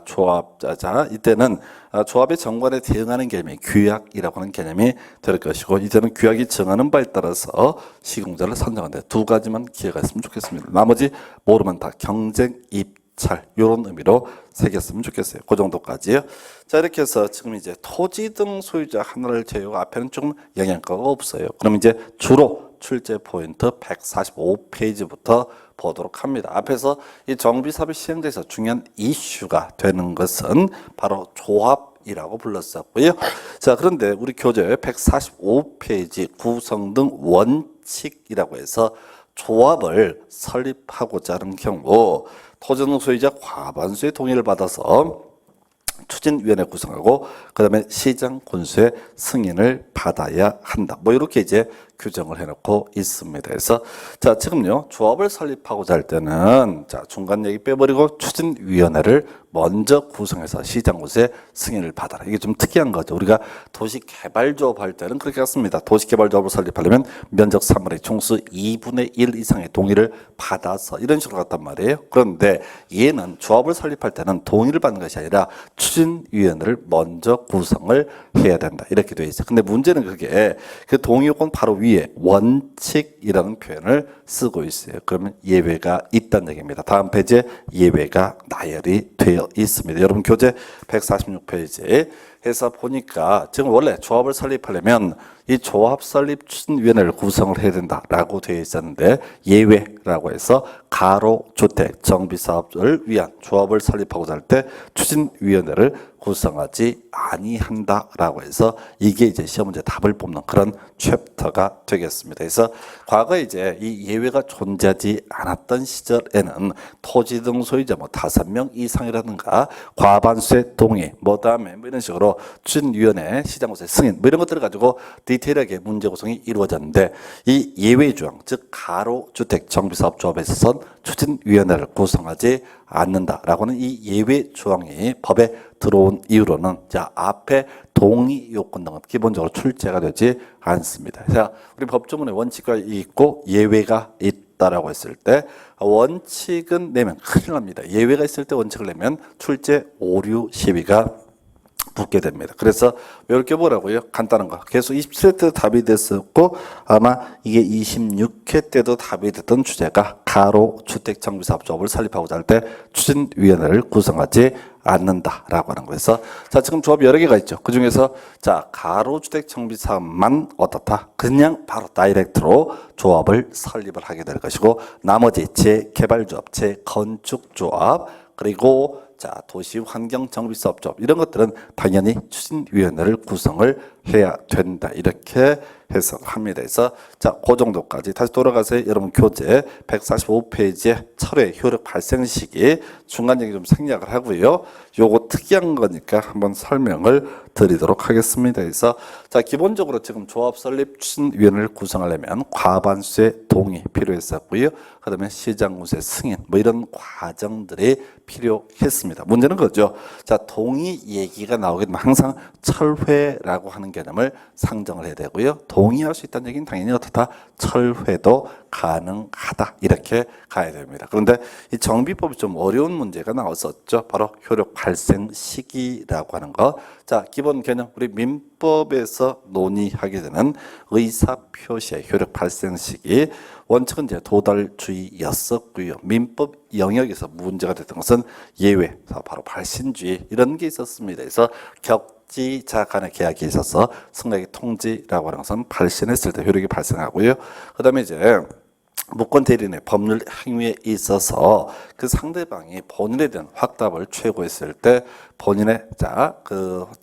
조합자자, 이때는 조합의 정관에 대응하는 개념이 규약이라고 하는 개념이 될 것이고, 이때는 규약이 정하는 바에 따라서 시공자를 선정한다. 두 가지만 기회가 있으면 좋겠습니다. 나머지 모르면 다 경쟁 입찰 이런 의미로 새겼으면 좋겠어요. 그 정도까지요. 자 이렇게 해서 지금 이제 토지 등 소유자 하나를 제외하고 앞에는 좀 영향가가 없어요. 그럼 이제 주로 출제 포인트 145페이지부터 보도록 합니다. 앞에서 이 정비사업의 시행자에서 중요한 이슈가 되는 것은 바로 조합이라고 불렀었고요. 자 그런데 우리 교재 145페이지 구성 등 원칙이라고 해서 조합을 설립하고자 하는 경우 토지 등 소유자 과반수의 동의를 받아서 추진위원회 구성하고 그 다음에 시장 군수의 승인을 받아야 한다. 뭐 이렇게 이제 규정을 해놓고 있습니다. 그래서 자 지금요 조합을 설립하고자 할 때는 자 중간 얘기 빼버리고 추진위원회를 먼저 구성해서 시장 군수의 승인을 받아라. 이게 좀 특이한 거죠. 우리가 도시개발조합 할 때는 그렇게 했습니다. 도시개발조합을 설립하려면 면적 3분의 총수 2분의 1 이상의 동의를 받아서 이런 식으로 갔단 말이에요. 그런데 얘는 조합을 설립할 때는 동의를 받는 것이 아니라 추진위원회를 먼저 구성을 해야 된다. 이렇게 되어 있어요. 근데 문제는 그게 그 동의 요건 바로 위에 원칙이라는 표현을 쓰고 있어요. 그러면 예외가 있다는 얘기입니다. 다음 페이지에 예외가 나열이 되어 있습니다. 여러분 교재 146페이지에 해서 보니까 지금 원래 조합을 설립하려면 이 조합 설립 추진위원회를 구성을 해야 된다라고 되어 있었는데 예외라고 해서 가로주택 정비사업을 위한 조합을 설립하고자 할 때 추진위원회를 구성하지 아니한다라고 해서 이게 이제 시험 문제 답을 뽑는 그런 챕터가 되겠습니다. 그래서 과거에 이제 이 예외가 존재하지 않았던 시절에는 토지 등 소유자 뭐 5명 이상이라든가 과반수의 동의 다음에 이런 식으로 추진위원회 시장구세 승인 이런 것들을 가지고 디테일하게 문제 구성이 이루어졌는데 이 예외 조항 즉 가로주택 정비사업조합에 있어서는 추진위원회를 구성하지 않는다라고 하는 이 예외 조항이 법에 들어온 이유로는 자 앞에 동의 요건 등은 기본적으로 출제가 되지 않습니다. 자 우리 법조문에 원칙과 있고 예외가 있다라고 했을 때 원칙은 내면 큰일 납니다. 예외가 있을 때 원칙을 내면 출제 오류 시비가 붙게 됩니다. 그래서 이렇게 보라고요. 간단한 거. 계속 27회 때도 답이 됐었고 아마 이게 26회 때도 답이 됐던 주제가 가로주택정비사업조합을 설립하고자 할 때 추진위원회를 구성하지 않는다라고 하는 거에서 자 지금 조합이 여러 개가 있죠. 그 중에서 자 가로주택정비사업만 어떻다? 그냥 바로 다이렉트로 조합을 설립을 하게 될 것이고 나머지 재개발조합, 재건축조합 그리고 자 도시환경정비사업조합 이런 것들은 당연히 추진위원회를 구성을 해야 된다 이렇게 해석합니다. 그래서 자그 정도까지 다시 돌아가서 여러분 교재 145페이지에 철회 효력 발생 시기 중간 얘기 좀 생략을 하고요. 요거 특이한 거니까 한번 설명을 드리도록 하겠습니다. 그래서 자 기본적으로 지금 조합 설립 추진위원회를 구성하려면 과반수의 동의 필요했었고요. 그다음에 시장구세 승인 이런 과정들이 필요했습니다. 문제는 그거죠. 자 동의 얘기가 나오게 되면 항상 철회라고 하는 개념을 상정을 해야 되고요. 동의할 수 있다는 얘기는 당연히 어떻다? 철회도 가능하다 이렇게 가야 됩니다. 그런데 이 정비법이 좀 어려운 문제가 나왔었죠. 바로 효력 발생 시기라고 하는 거. 자 기본 개념 우리 민법에서 논의하게 되는 의사표시의 효력 발생 시기 원칙은 이제 도달주의였었고요. 민법 영역에서 문제가 됐던 것은 예외, 바로 발신주의 이런 게 있었습니다. 그래서 격지자 간의 계약이 있어서 승낙의 통지라고 하는 것은 발신했을 때 효력이 발생하고요. 그다음에 이제 무권 대리인의 법률 행위에 있어서 그 상대방이 본인에 대한 확답을 최고했을 때 본인의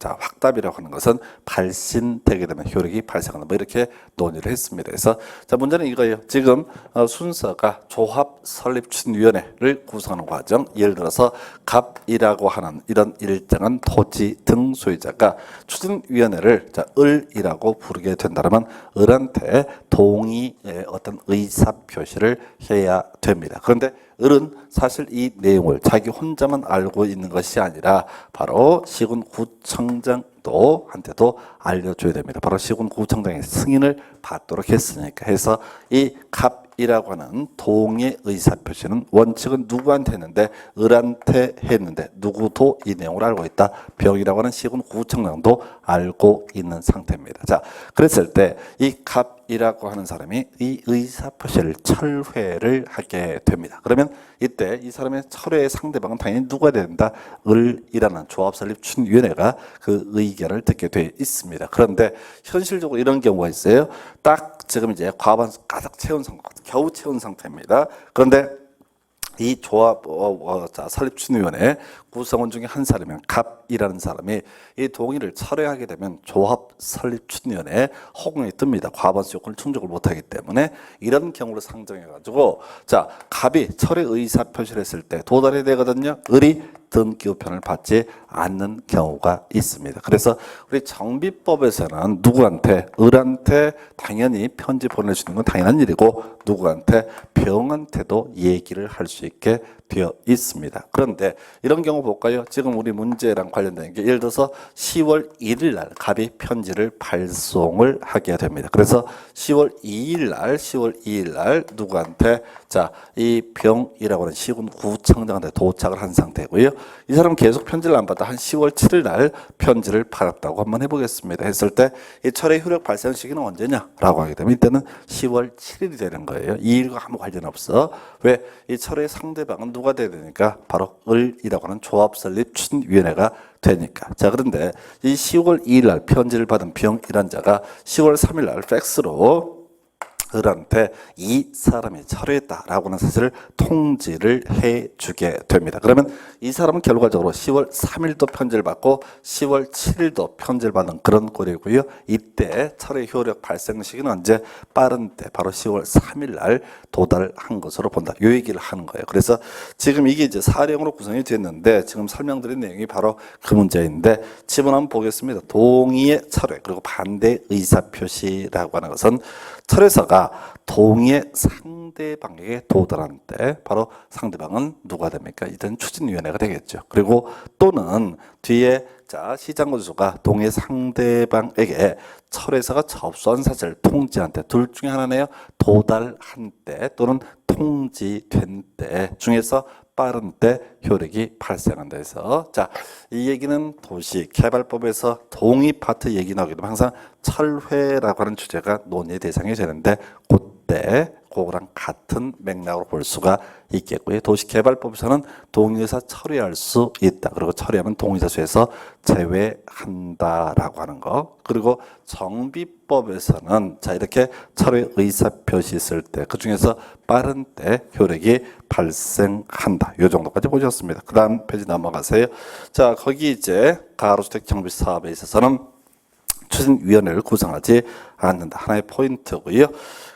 확답이라고 하는 것은 발신되게 되면 효력이 발생한다. 이렇게 논의를 했습니다. 그래서 자 문제는 이거예요. 지금 순서가 조합 설립 추진위원회를 구성하는 과정. 예를 들어서 갑이라고 하는 이런 일정한 토지 등 소유자가 추진위원회를 을이라고 부르게 된다면 을한테 동의의 어떤 의사 표시를 해야 됩니다. 그런데 을은 사실 이 내용을 자기 혼자만 알고 있는 것이 아니라 바로 시군구청장도 한테도 알려줘야 됩니다. 바로 시군구청장의 승인을 받도록 했으니까 해서 이 갑이라고 하는 동의 의사표시는 원칙은 누구한테 했는데 을한테 했는데 누구도 이 내용을 알고 있다. 병이라고 하는 시군구청장도 알고 있는 상태입니다. 자, 그랬을 때 이 갑이라고 하는 사람이 이 의사표시를 철회를 하게 됩니다. 그러면 이때 이 사람의 철회의 상대방은 당연히 누가 된다? 을이라는 조합설립 추진위원회가 그 의견을 듣게 돼 있습니다. 그런데 현실적으로 이런 경우가 있어요. 딱 지금 이제 과반수 가득 채운 상태, 겨우 채운 상태입니다. 그런데 이 조합 설립 추진위원회 구성원 중에 한 사람이면 갑이라는 사람이 이 동의를 철회하게 되면 조합 설립 추진위원회에 허공이 뜹니다. 과반수 요건을 충족을 못하기 때문에 이런 경우를 상정해가지고 자 갑이 철회 의사 표시를 했을 때 도달이 되거든요. 을이 등기 우편을 받지 않는 경우가 있습니다. 그래서 우리 정비법에서는 누구한테 을한테 당연히 편지 보내주는 건 당연한 일이고 누구한테 병한테도 얘기를 할 수 있게 되어 있습니다. 그런데 이런 경우 볼까요? 지금 우리 문제랑 관련된 게 예를 들어서 10월 1일 날 갑이 편지를 발송을 하게 됩니다. 그래서 10월 2일 날 누구한테 자, 이 병이라고 하는 시군구청장한테 도착을 한 상태고요. 이 사람은 계속 편지를 안 받아 한 10월 7일 날 편지를 받았다고 한번 해보겠습니다. 했을 때 이 철회 효력 발생 시기는 언제냐라고 하게 되면 이때는 10월 7일이 되는 거예요. 이 일과 아무 관련 없어. 왜? 이 철회 상대방은 누가 돼야 되니까 바로 을이라고 하는 조합설립추진위원회가 되니까. 자, 그런데 이 10월 2일 날 편지를 받은 병이란 자가 10월 3일 날 팩스로 을한테 이 사람이 철회했다라고 하는 사실을 통지를 해주게 됩니다. 그러면 이 사람은 결과적으로 10월 3일도 편지를 받고 10월 7일도 편지를 받은 그런 꼴이고요. 이때 철회 효력 발생 시기는 언제? 빠른 때 바로 10월 3일 날 도달한 것으로 본다. 요 얘기를 하는 거예요. 그래서 지금 이게 이제 사령으로 구성이 됐는데 지금 설명드린 내용이 바로 그 문제인데 지문 한번 보겠습니다. 동의의 철회 그리고 반대 의사표시라고 하는 것은 철회서가 동의의 상대방에게 도달한 때 바로 상대방은 누가 됩니까? 이든 추진위원회가 되겠죠. 그리고 또는 뒤에 자 시장군수가 동의 상대방에게 철회서가 접수한 사실 통지한 때 둘 중에 하나네요. 도달한 때 또는 통지된 때 중에서 빠른 때 효력이 발생한다 해서 자, 이 얘기는 도시개발법에서 동의 파트 얘기 나오게 되면 항상 철회라고 하는 주제가 논의 대상이 되는데 그때 그거랑 같은 맥락으로 볼 수가 있겠고요. 도시개발법에서는 동의의사 철회할 수 있다. 그리고 철회하면 동의의사 수에서 제외한다라고 하는 거. 그리고 정비법에서는 자 이렇게 철회 의사 표시 있을 때 그 중에서 빠른 때 효력이 발생한다. 요 정도까지 보셨습니다. 그 다음 페이지 넘어가세요. 자 거기 이제 가로주택 정비 사업에 있어서는 추진위원회를 구성하지 않는다. 하나의 포인트고요.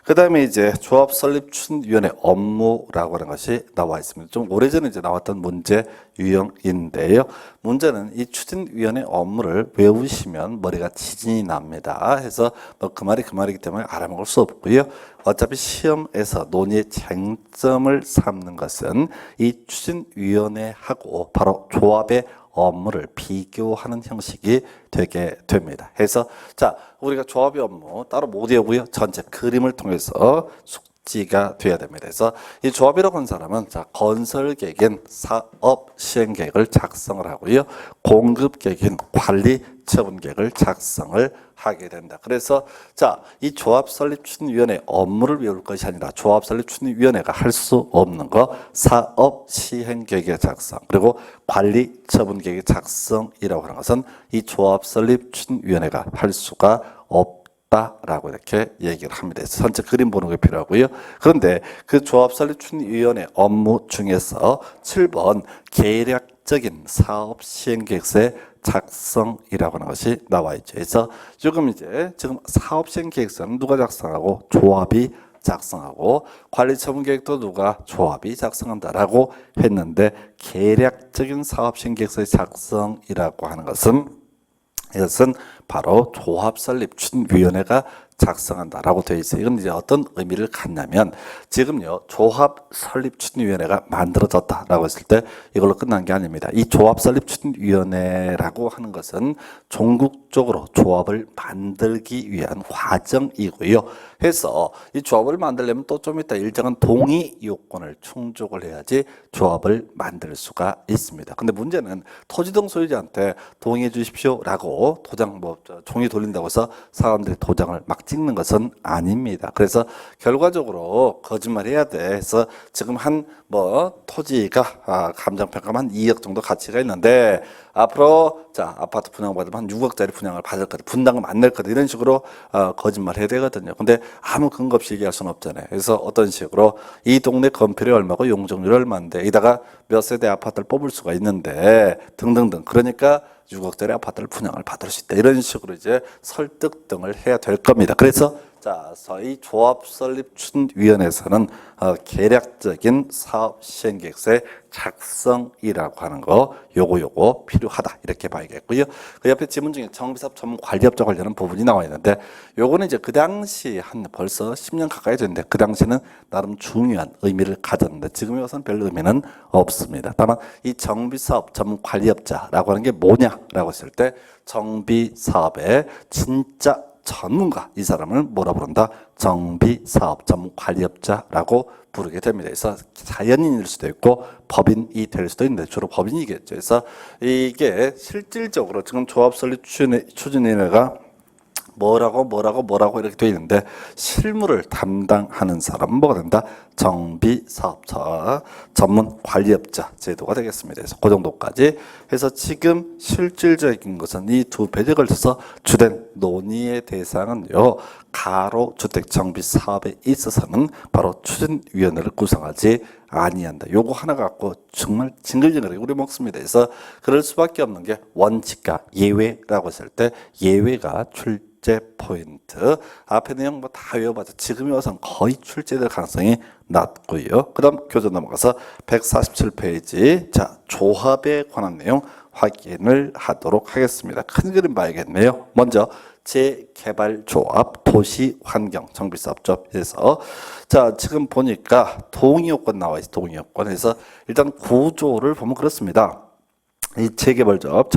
그 다음에 이제 조합 설립 추진위원회 업무라고 하는 것이 나와 있습니다. 좀 오래전에 이제 나왔던 문제 유형인데요. 문제는 이 추진위원회 업무를 외우시면 머리가 지진이 납니다. 해서 뭐 그 말이 그 말이기 때문에 알아먹을 수 없고요. 어차피 시험에서 논의의 쟁점을 삼는 것은 이 추진위원회하고 바로 조합의 업무를 비교하는 형식이 되게 됩니다. 해서 자 우리가 조합의 업무 따로 못 외우고요. 전체 그림을 통해서 숙지가 돼야 됩니다. 그래서 이 조합이라고 하는 사람은 자 건설 계획인 사업 시행 계획을 작성을 하고요. 공급 계획인 관리 처분 계획을 작성을 하게 된다. 그래서 자, 이 조합 설립 추진위원회 업무를 외울 것이 아니라 조합 설립 추진위원회가 할 수 없는 거 사업 시행 계획의 작성 그리고 관리 처분 계획의 작성이라고 하는 것은 이 조합 설립 추진위원회가 할 수가 없다라고 이렇게 얘기를 합니다. 전체 그림 보는 게 필요하고요. 그런데 그 조합 설립 추진위원회 업무 중에서 7번 계략적인 사업 시행 계획서의 작성이라고 하는 것이 나와 있죠. 그래서 지금 사업 시행 계획서는 누가 작성하고 조합이 작성하고 관리 처분 계획도 누가 조합이 작성한다라고 했는데 계략적인 사업 시행 계획서의 작성이라고 하는 것은 이것은 바로 조합 설립 추진위원회가 작성한다라고 되어 있어요. 이건 이제 어떤 의미를 갖냐면 지금요 조합 설립 추진위원회가 만들어졌다라고 했을 때 이걸로 끝난 게 아닙니다. 이 조합 설립 추진위원회라고 하는 것은 종국적으로 조합을 만들기 위한 과정이고요. 해서 이 조합을 만들려면 또 좀 이따 일정한 동의 요건을 충족을 해야지 조합을 만들 수가 있습니다. 근데 문제는 토지등 소유자한테 동의해 주십시오라고 도장 종이 돌린다고 해서 사람들이 도장을 막 찍는 것은 아닙니다. 그래서 결과적으로 거짓말해야 돼. 해서 지금 한 토지가 감정평가만 한 2억 정도 가치가 있는데 앞으로 자 아파트 분양받으면 한 6억짜리 분양을 받을 거다. 분담금 안 낼 거다. 이런 식으로 거짓말해야 되거든요. 근데 아무 근거 없이 얘기할 수는 없잖아요. 그래서 어떤 식으로 이 동네 건폐율이 얼마고 용적률이 얼마인데 이다가 몇 세대 아파트를 뽑을 수가 있는데 등등등. 그러니까 6억짜리 아파트를 분양을 받을 수 있다. 이런 식으로 이제 설득 등을 해야 될 겁니다. 그래서 자, 이 조합 설립 추진위원회에서는 계략적인 사업 시행 계획서의 작성이라고 하는 거 요거 필요하다 이렇게 봐야겠고요. 그 옆에 지문 중에 정비사업 전문 관리업자 관련한 부분이 나와 있는데 요거는 이제 그 당시 한 벌써 10년 가까이 됐는데 그 당시는 나름 중요한 의미를 가졌는데 지금에 와서는 별 의미는 없습니다. 다만 이 정비사업 전문 관리업자라고 하는 게 뭐냐라고 했을 때 정비사업의 진짜 전문가 이 사람을 뭐라 부른다? 정비사업 전문관리업자라고 부르게 됩니다. 그래서 자연인일 수도 있고 법인이 될 수도 있는데 주로 법인이겠죠. 그래서 이게 실질적으로 지금 조합설립 추진위원회가 뭐라고 이렇게 되어 있는데 실무를 담당하는 사람은 뭐가 된다? 정비사업자 전문 관리업자 제도가 되겠습니다. 그래서 그 정도까지 해서 지금 실질적인 것은 이 두 페이지에 걸쳐서 주된 논의의 대상은요. 가로주택정비 사업에 있어서는 바로 추진위원회를 구성하지 아니한다. 요거 하나 갖고 정말 징글징글하게 우리 먹습니다. 그래서 그럴 수밖에 없는 게 원칙과 예외라고 했을 때 예외가 출제 포인트. 앞에 내용 뭐 다 외워봤자 지금에 와서는 거의 출제될 가능성이 낮고요. 그 다음 교재 넘어가서 147페이지 자 조합에 관한 내용 확인을 하도록 하겠습니다. 큰 그림 봐야겠네요. 먼저 재개발조합 도시환경정비사업조합에서 자 지금 보니까 동의요건 나와 있어요. 동의요건에서 일단 구조를 보면 그렇습니다. 이 재개발조합,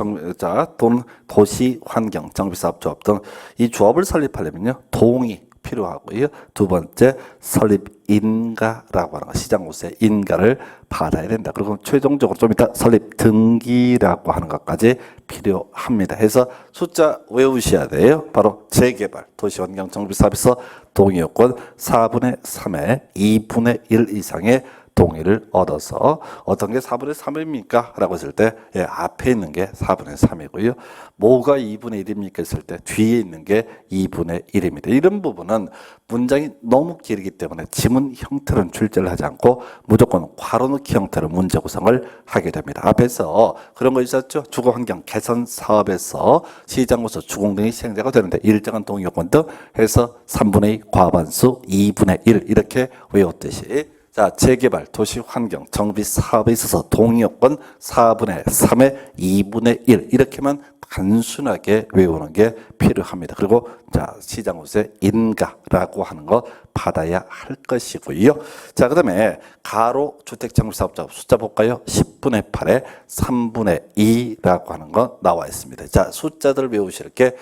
도시환경정비사업조합 등 이 조합을 설립하려면요 동의 필요하고요. 두 번째 설립 인가라고 하는 거 시장으로서의 인가를 받아야 된다. 그리고 최종적으로 좀 이따 설립 등기라고 하는 것까지 필요합니다. 해서 숫자 외우셔야 돼요. 바로 재개발 도시환경정비사업에서 동의요건 4분의 3의 2분의 1 이상의 동의를 얻어서 어떤 게 4분의 3입니까? 라고 했을 때 예, 앞에 있는 게 4분의 3이고요. 뭐가 2분의 1입니까? 했을 때 뒤에 있는 게 2분의 1입니다. 이런 부분은 문장이 너무 길기 때문에 지문 형태로는 출제를 하지 않고 무조건 괄호넣기 형태로 문제 구성을 하게 됩니다. 앞에서 그런 거 있었죠. 주거환경 개선 사업에서 시장으로서 주공 등이 시행자가 되는데 일정한 동의 요건 등 해서 3분의 2 과반수 2분의 1 이렇게 외웠듯이 자, 재개발, 도시환경, 정비 사업에 있어서 동의요건 4분의 3의 2분의 1 이렇게만 단순하게 외우는 게 필요합니다. 그리고 자, 시장으로서의 인가라고 하는 거 받아야 할 것이고요. 자, 그다음에 가로 주택정비사업자 숫자 볼까요? 10분의 8에 3분의 2라고 하는 거 나와 있습니다. 자, 숫자들 외우실 게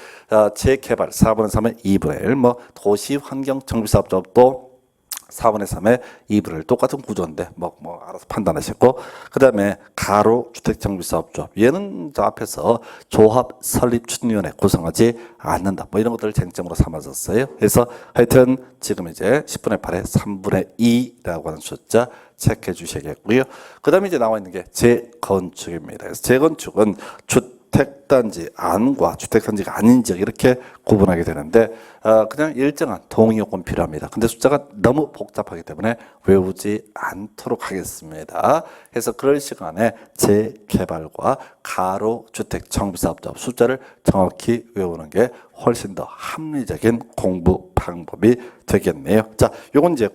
재개발 4분의 3의 2분의 1, 뭐 도시환경정비사업자도 4분의 3의 2분의 1 똑같은 구조인데 뭐 알아서 판단하시고 그 다음에 가로 주택정비사업조합 얘는 저 앞에서 조합 설립추진위원회 구성하지 않는다 뭐 이런 것들을 쟁점으로 삼았었어요. 그래서 하여튼 지금 이제 10분의 8에 3분의 2라고 하는 숫자 체크해 주셔야겠고요. 그 다음에 이제 나와 있는 게 재건축입니다. 그래서 재건축은 주택단지 안과 주택단지가 아닌 지역 이렇게 구분하게 되는데 그냥 일정한 동의요건 필요합니다. 근데 숫자가 너무 복잡하기 때문에 외우지 않도록 하겠습니다. 그래서 그럴 시간에 재개발과 가로주택정비사업자 숫자를 정확히 외우는 게 훨씬 더 합리적인 공부 방법이 되겠네요. 자, 요건 이제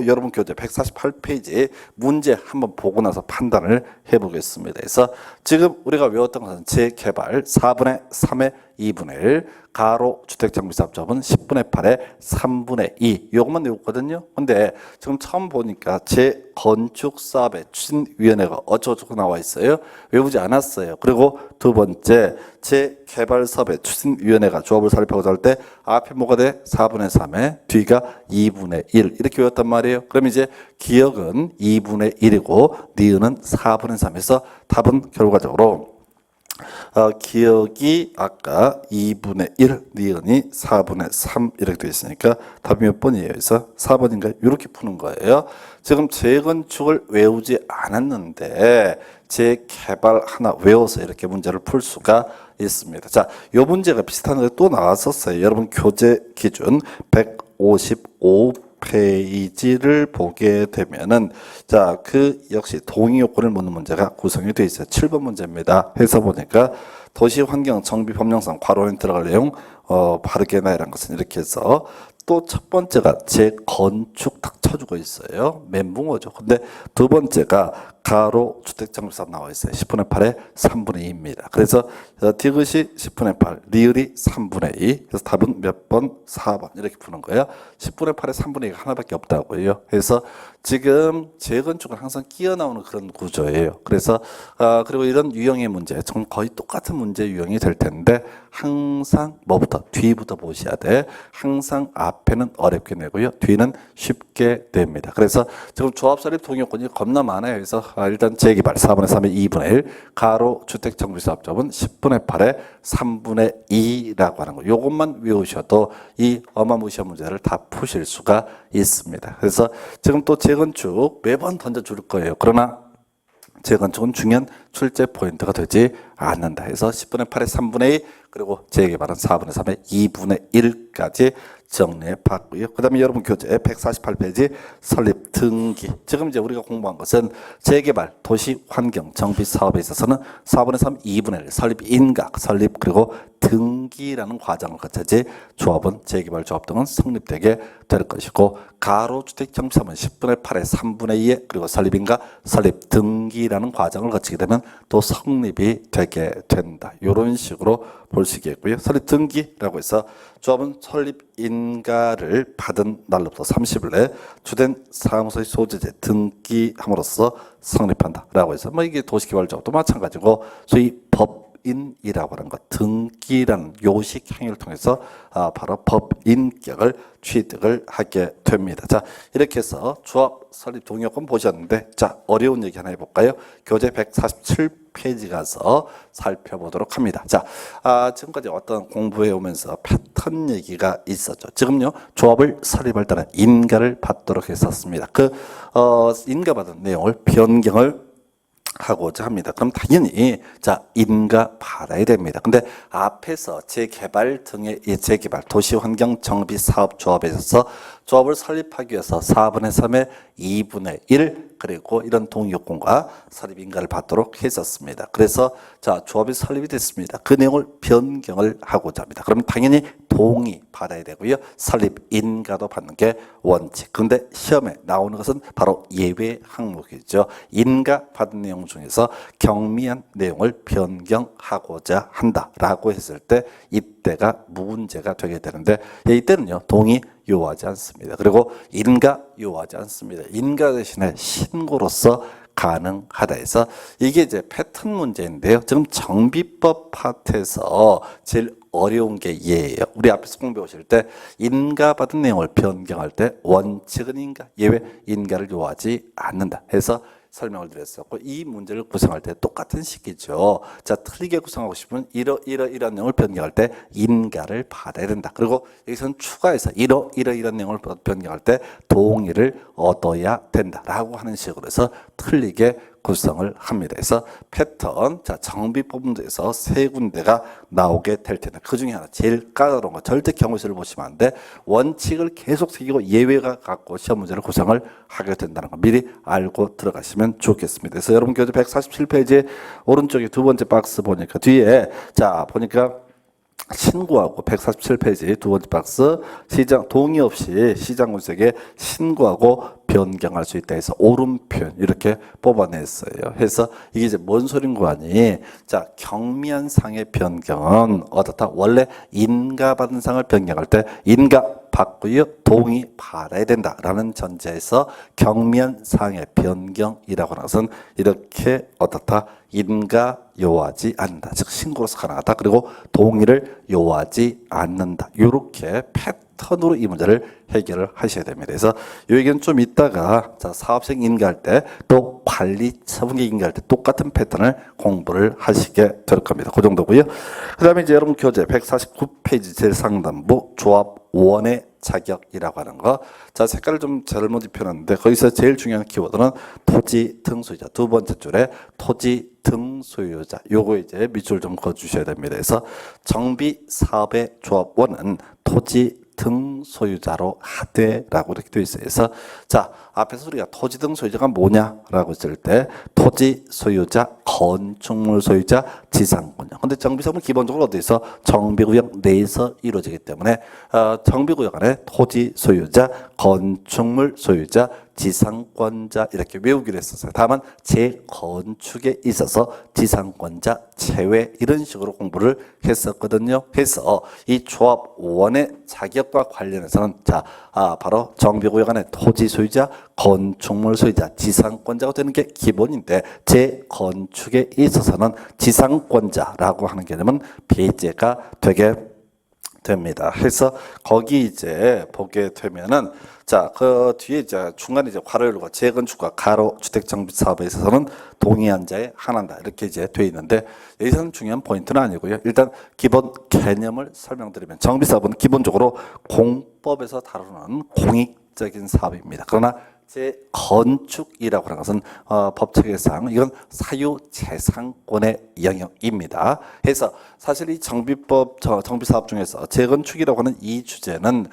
여러분 교재 148페이지 문제 한번 보고 나서 판단을 해보겠습니다. 그래서 지금 우리가 외웠던 것은 재개발 4분의 3의 2분의 1, 가로 주택정비사업자업은 10분의 8에 3분의 2 요것만 외웠거든요. 근데 지금 처음 보니까 재건축사업의 추진위원회가 어쩌고저쩌고 나와 있어요. 외우지 않았어요. 그리고 두 번째 재개발사업의 추진위원회가 조합을 설립하고자 할 때 앞에 뭐가 돼? 4분의 3에 뒤가 2분의 1 이렇게 외웠단 말이에요. 그럼 이제 기억은 2분의 1이고 니은은 4분의 3에서 답은 결과적으로 기억이 아까 2분의 1, 니은이 4분의 3 이렇게 되어 있으니까 답이 몇 번이에요? 그래서 4번인가요? 이렇게 푸는 거예요. 지금 재건축을 외우지 않았는데 재개발 하나 외워서 이렇게 문제를 풀 수가 있습니다. 자, 요 문제가 비슷한 게 또 나왔었어요. 여러분 교재 기준 155페이지를 보게 되면은 자, 그 역시 동의 요건을 묻는 문제가 구성이 되어 있어요. 7번 문제입니다. 해서 보니까 도시환경 정비 법령상 괄호에 들어갈 내용 바르게 해놔라는 것은 이렇게 해서 또 첫 번째가 재건축 딱 쳐주고 있어요. 멘붕어죠. 근데 두 번째가 가로 주택정비사업 나와 있어요. 10분의 8에 3분의 2입니다. 그래서 디귿이 10분의 8, 리을이 3분의 2. 그래서 답은 몇 번? 4번 이렇게 푸는 거예요. 10분의 8에 3분의 2가 하나밖에 없다고요. 그래서 지금 재건축은 항상 끼어 나오는 그런 구조예요. 그래서 그리고 이런 유형의 문제, 거의 똑같은 문제 유형이 될 텐데 항상 뭐부터 뒤부터 보셔야 돼. 항상 앞에는 어렵게 내고요. 뒤는 쉽게 냅니다. 그래서 지금 조합설립 동요권이 겁나 많아요. 그래서 일단 재개발 4분의 3의 2분의 1 가로 주택정비사업자분 10분의 8의 3분의 2라고 하는 거. 요것만 외우셔도 이 어마무시한 문제를 다 푸실 수가 있습니다. 그래서 지금 또 재건축 매번 던져줄 거예요. 그러나 재건축은 중요한 출제 포인트가 되지 않는다 해서 10분의 8의 3분의 2 그리고 재개발은 4분의 3의 2분의 1까지 정리해 봤고요. 그 다음에 여러분 교재 148페이지 설립 등기. 지금 이제 우리가 공부한 것은 재개발, 도시 환경, 정비 사업에 있어서는 4분의 3, 2분의 1 설립 인각, 설립 그리고 등기라는 과정을 거쳐야지 조합은 재개발 조합 등은 성립되게 될 것이고 가로주택 정비사업은 10분의 8의 3분의 2에 그리고 설립 인각, 설립 등기라는 과정을 거치게 되면 또 성립이 되게 된다. 이런 식으로 볼 수 있겠고요. 설립 등기라고 해서 조합은 설립 인가를 받은 날로부터 30일 내에 주된 사무소의 소재재 등기함으로써 성립한다라고 해서 뭐 이게 도시개발조합도 마찬가지고 소위 법인이라고 하는 것 등기라는 요식 행위를 통해서 바로 법인격을 취득을 하게 됩니다. 자 이렇게 해서 조합 설립 동의요건 보셨는데 자 어려운 얘기 하나 해볼까요? 교재 147페이지 가서 살펴보도록 합니다. 자 지금까지 어떤 공부해 오면서 패턴 얘기가 있었죠. 지금요 조합을 설립할 때는 인가를 받도록 했었습니다. 그 인가받은 내용을 변경을 하고자 합니다. 그럼 당연히 자 인가 받아야 됩니다. 근데 앞에서 재개발 등의 재개발 도시환경정비사업조합에 있어서 조합을 설립하기 위해서 4분의 3의 2분의 1 그리고 이런 동의요건과 설립 인가를 받도록 했었습니다. 그래서 자 조합이 설립이 됐습니다. 그 내용을 변경을 하고자 합니다. 그러면 당연히 동의 받아야 되고요. 설립 인가도 받는 게 원칙. 그런데 시험에 나오는 것은 바로 예외 항목이죠. 인가 받은 내용 중에서 경미한 내용을 변경하고자 한다라고 했을 때 이때가 문제가 되게 되는데 이때는요 동의 요하지 않습니다. 그리고 인가 요하지 않습니다. 인가 대신에 신고로서 가능하다 해서 이게 이제 패턴 문제인데요. 지금 정비법 파트에서 제일 어려운 게 예예요. 우리 앞에서 공부해 오실 때 인가 받은 내용을 변경할 때 원칙은 인가, 예외 인가를 요하지 않는다 해서 설명을 드렸었고 이 문제를 구성할 때 똑같은 식이죠. 자 틀리게 구성하고 싶으면 이런 내용을 변경할 때 인가를 받아야 된다. 그리고 여기서는 추가해서 이런 내용을 변경할 때 동의를 얻어야 된다라고 하는 식으로 해서 틀리게 구성을 합니다. 그래서 패턴, 자 정비법 문제에서 세 군데가 나오게 될 텐데 그 중에 하나 제일 까다로운 거 절대 경우수를 보시면 안 돼. 원칙을 계속 새기고 예외가 갖고 시험 문제를 구성을 하게 된다는 거 미리 알고 들어가시면 좋겠습니다. 그래서 여러분 교재 147페이지 오른쪽에 두 번째 박스 보니까 뒤에 자 보니까 신고하고 147페이지 두 번째 박스 시장 동의 없이 시장군세에게 신고하고 변경할 수 있다 해서 오른편 이렇게 뽑아냈어요. 해서 이게 이제 뭔 소린 거 아니? 자 경미한 상의 변경은 어떻다? 원래 인가 받은 상을 변경할 때 인가 받고요 동의 받아야 된다라는 전제에서 경미한 상의 변경이라고 하는 것은 이렇게 어떻다? 인가 요하지 않는다. 즉 신고로서 가능하다. 그리고 동의를 요하지 않는다. 이렇게 패턴으로 이 문제를 해결을 하셔야 됩니다. 그래서 이 얘기는 좀 이따가 자 사업생 인가할 때 또 관리 처분계 인가할 때 똑같은 패턴을 공부를 하시게 될 겁니다. 그 정도고요. 그 다음에 이제 여러분 교재 149페이지 제3단부 조합 원의 자격이라고 하는 거. 자 색깔을 좀 잘못 입혀놨는데 거기서 제일 중요한 키워드는 토지 등소유자. 두 번째 줄에 토지 등소유자. 요거 이제 밑줄 좀 그어주셔야 됩니다. 그래서 정비 사업의 조합원은 토지 등소유자로 하되라고 이렇게 되어 있어요. 그래서 자 앞에서 우리가 토지 등소유자가 뭐냐라고 했을 때 토지 소유자, 건축물 소유자, 지상권자. 근데 정비사업은 기본적으로 어디서 정비구역 내에서 이루어지기 때문에 정비구역 안에 토지 소유자, 건축물 소유자, 지상권자 이렇게 외우기로 했었어요. 다만 재건축에 있어서 지상권자 제외 이런 식으로 공부를 했었거든요. 그래서 이 조합원의 자격과 관련해서는 자 바로 정비구역 안에 토지 소유자, 건축물 소유자, 지상권자가 되는 게 기본인데 재건축 건축에 있어서는 지상권자라고 하는 개념은 배제가 되게 됩니다. 그래서 거기 이제 보게 되면은 자, 그 뒤에 이제 중간에 이제 괄호 열고 재건축과 가로 주택 정비 사업에 있어서는 동의한 자에 한한다 이렇게 이제 돼 있는데 여기서는 중요한 포인트는 아니고요. 일단 기본 개념을 설명드리면 정비 사업은 기본적으로 공법에서 다루는 공익적인 사업입니다. 그러나 재건축이라고 하는 것은 법체계상 이건 사유재산권의 영역입니다. 그래서 사실 이 정비법 정비사업 중에서 재건축이라고 하는 이 주제는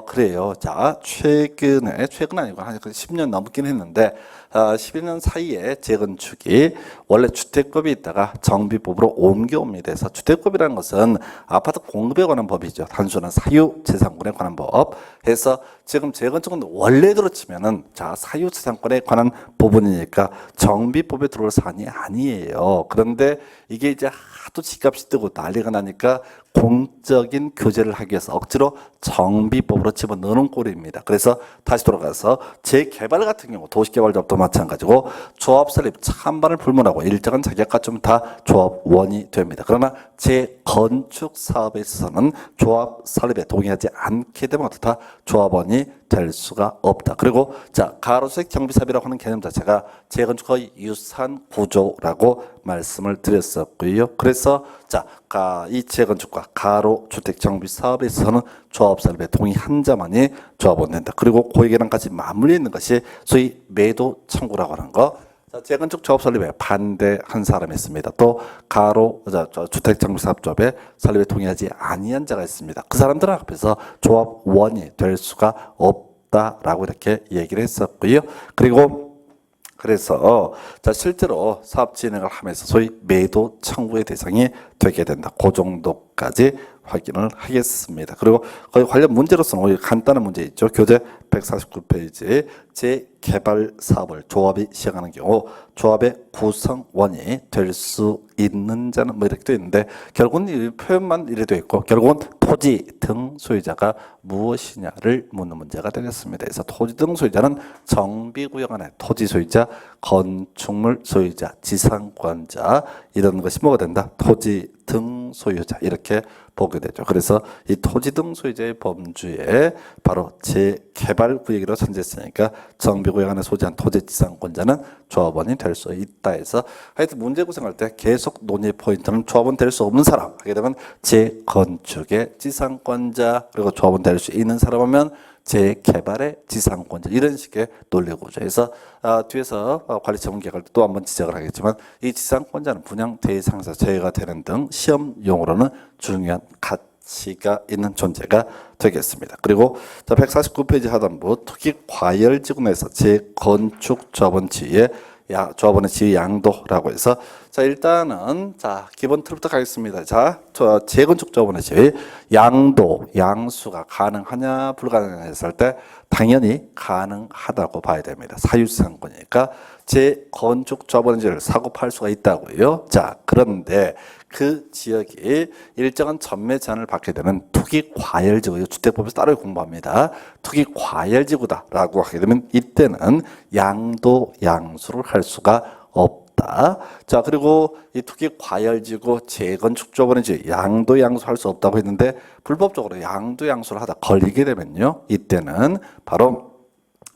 그래요. 자, 최근 아니고 한 10년 넘긴 했는데 11년 사이에 재건축이 원래 주택법이 있다가 정비법으로 옮겨옵니다. 그래서 주택법이라는 것은 아파트 공급에 관한 법이죠. 단순한 사유재산권에 관한 법. 해서 지금 재건축은 원래대로 치면은 자, 사유재산권에 관한 부분이니까 정비법에 들어올 사안이 아니에요. 그런데 이게 이제 하도 집값이 뜨고 난리가 나니까 공적인 규제를 하기 위해서 억지로 정비법으로 집어넣는 꼴입니다. 그래서 다시 돌아가서 재개발 같은 경우 도시개발업도 마찬가지고 조합 설립 찬반을 불문하고 일정한 자격과 좀 다 조합원이 됩니다. 그러나 재건축 사업에 있어서는 조합 설립에 동의하지 않게 되면 다 조합원이 될 수가 없다. 그리고 자, 가로수익 정비사업이라고 하는 개념 자체가 재건축의 유사한 구조라고 말씀을 드렸었고요. 그래서 자, 이 재건축과 가로 주택 정비 사업에 있어서는 조합 설립에 동의한 자만이 조합원 된다. 그리고 고액이랑 같이 맞물려 있는 것이 소위 매도 청구라고 하는 거. 자, 재건축 조합 설립에 반대한 사람이 있습니다. 또 가로 주택 정비 사업 조합에 설립에 동의하지 아니한 자가 있습니다. 그 사람들 앞에서 조합원이 될 수가 없다라고 이렇게 얘기를 했었고요. 그리고 그래서 자, 실제로 사업 진행을 하면서 소위 매도 청구의 대상이 되게 된다. 그 정도까지 확인을 하겠습니다. 그리고 거기 관련 문제로서는 간단한 문제 있죠. 교재 149페이지 재개발 사업을 조합이 시행하는 경우 조합의 구성원이 될 수 있는 자는 뭐 이렇게 되어 있는데 결국은 이 표현만 이래 되어 있고 결국은 토지 등 소유자가 무엇이냐를 묻는 문제가 되겠습니다. 그래서 토지 등 소유자는 정비구역 안에 토지 소유자, 건축물 소유자, 지상권자 이런 것이 뭐가 된다? 토지 등 소유자 이렇게 보게 되죠. 그래서 이 토지 등 소유자의 범주에 바로 재개발 구역이라고 선정했으니까 정비구역 안에 소지한 토지 지상권자는 조합원이 될 수 있다 해서 하여튼 문제 구성할 때 계속 논의 포인트는 조합원 될 수 없는 사람 하게 되면 재건축의 지상권자 그리고 조합원 될 수 있는 사람 하면 재개발의 지상권자 이런 식의 논리 구조에서 뒤에서 관리 전문 계획을 또 한번 지적을 하겠지만 이 지상권자는 분양 대상자 제외가 되는 등 시험 용어로는 중요한 가치가 있는 존재가 되겠습니다. 그리고 자 149페이지 하단부 특히 과열지구 내에서 재건축 조합원 지위에 조합원의 지위 양도라고 해서 자 일단은 자 기본 틀부터 가겠습니다. 자 재건축 조합원의 지위 양도 양수가 가능하냐 불가능하냐 했을 때 당연히 가능하다고 봐야 됩니다. 사유지상권이니까 재건축 조합원의 지위를 사고 팔 수가 있다고요. 자 그런데 그 지역이 일정한 전매 제한을 받게 되는 투기 과열지구, 주택법에서 따로 공부합니다. 투기 과열지구다라고 하게 되면 이때는 양도 양수를 할 수가 없다. 자 그리고 이 투기 과열지구 재건축 조합원의 지위 양도 양수 할 수 없다고 했는데 불법적으로 양도 양수를 하다 걸리게 되면요 이때는 바로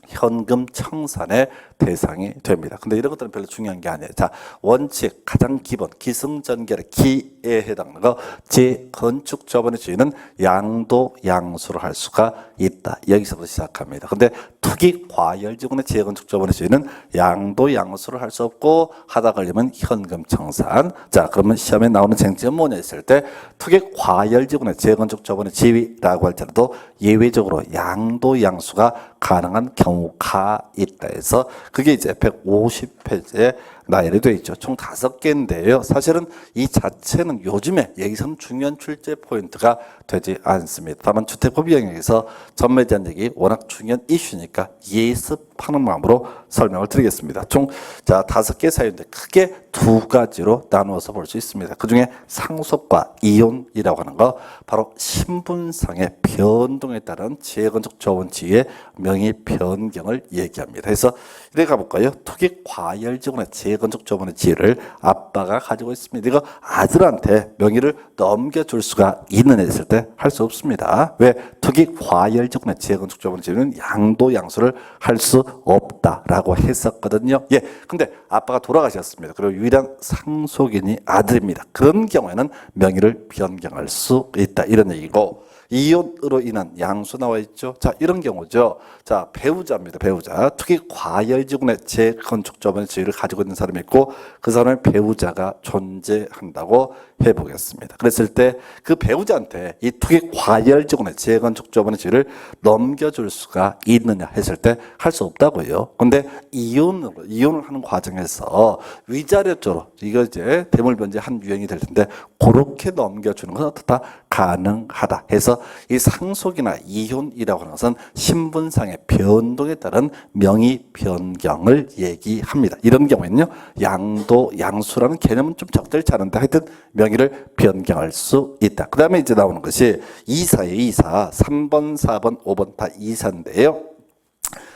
현금 청산의 대상이 됩니다. 근데 이런 것들은 별로 중요한 게 아니에요. 자, 원칙 가장 기본 기승전결의 기에 해당하는 거 재건축 조합원의 지위는 양도 양수를 할 수가 있다. 여기서부터 시작합니다. 근데 투기 과열지구의 재건축 조합원의 지위는 양도 양수를 할 수 없고 하다 걸리면 현금 청산. 자, 그러면 시험에 나오는 쟁점은 뭐냐 했을 때 투기 과열지구의 재건축 조합원의 지위라고 할지라도 예외적으로 양도 양수가 가능한 경우가 있다 해서 그게 이제 150페이지에 나열이 되어 있죠. 총 5개인데요. 사실은 이 자체는 요즘에 여기서는 중요한 출제 포인트가 되지 않습니다. 다만 주택법 영역에서 전매 제한 얘기 워낙 중요한 이슈니까 예습하는 마음으로 설명을 드리겠습니다. 총 자 5개 사유인데 크게 2가지로 나누어서 볼 수 있습니다. 그중에 상속과 이혼이라고 하는 거 바로 신분상의 변동에 따른 재건축 조합원 지위의 명의 변경을 얘기합니다. 그래서 이렇게 가볼까요? 투기 과열지구의 재건축 재건축조합원의 지위를 아빠가 가지고 있습니다. 이거 아들한테 명의를 넘겨줄 수가 있느냐 했을 때 할 수 없습니다. 왜? 투기 과열지구내 재건축조합원의 지위는 양도양수를 할 수 없다라고 했었거든요. 예, 근데 아빠가 돌아가셨습니다. 그리고 유일한 상속인이 아들입니다. 그런 경우에는 명의를 변경할 수 있다 이런 얘기고, 이혼으로 인한 양수 나와 있죠. 자, 이런 경우죠. 자, 배우자입니다. 배우자. 투기 과열지구내 재건축조합원의 지위를 가지고 있는 사람이 있고 그 사람의 배우자가 존재한다고 해보겠습니다. 그랬을 때 그 배우자한테 이 투기 과열지구내 재건축조합원의 지위를 넘겨줄 수가 있느냐 했을 때 할 수 없다고요. 근데 이혼을 하는 과정에서 위자료조로 이거 이제 대물변제 한 유형이 될 텐데 그렇게 넘겨주는 건 어떻다? 가능하다 해서 이 상속이나 이혼이라고 하는 것은 신분상의 변동에 따른 명의 변경을 얘기합니다. 이런 경우에는요, 양도, 양수라는 개념은 좀 적절치 않은데 하여튼 명의를 변경할 수 있다. 그 다음에 이제 나오는 것이 이사예요. 이사. 3번, 4번, 5번 다 이사인데요.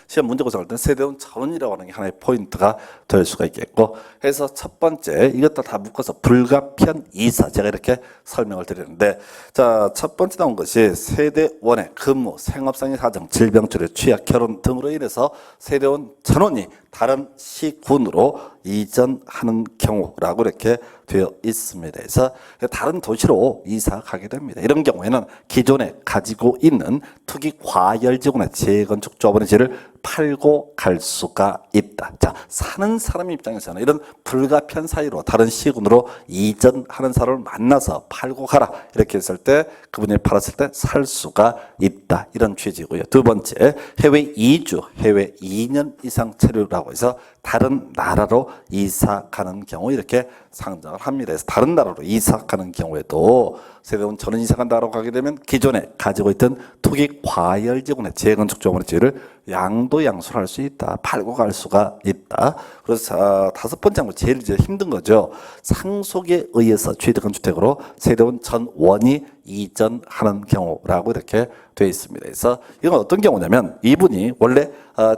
시험 문제고사할 때는 세대원 전원이라고 하는 게 하나의 포인트가 될 수가 있겠고 해서 첫 번째 이것도 다 묶어서 불가피한 이사 제가 이렇게 설명을 드리는데, 자, 첫 번째 나온 것이 세대원의 근무, 생업상의 사정, 질병 치료, 취약, 결혼 등으로 인해서 세대원 전원이 다른 시군으로 이전하는 경우라고 이렇게 되어 있습니다. 그래서 다른 도시로 이사 가게 됩니다. 이런 경우에는 기존에 가지고 있는 투기 과열지구내 재건축조합원의 지위를 팔고 갈 수가 있다. 자, 사는 사람 입장에서는 이런 불가피한 사유로 다른 시군으로 이전하는 사람을 만나서 팔고 가라 이렇게 했을 때 그분이 팔았을 때 살 수가 있다 이런 취지고요. 두 번째, 해외 이주, 해외 2년 이상 체류라고 해서 다른 나라로 이사 가는 경우 이렇게 상정을 합니다. 그래서 다른 나라로 이사 가는 경우에도 세대원 전원 이사 간다고 가게 되면 기존에 가지고 있던 투기 과열지구내 재건축조합원의 지위를 양도양수를 할 수 있다. 팔고 갈 수가 있다. 그래서 다섯 번째 한 거 제일 이제 힘든 거죠. 상속에 의해서 취득한 주택으로 세대원 전원이 이전하는 경우라고 이렇게 되어 있습니다. 그래서 이건 어떤 경우냐면 이분이 원래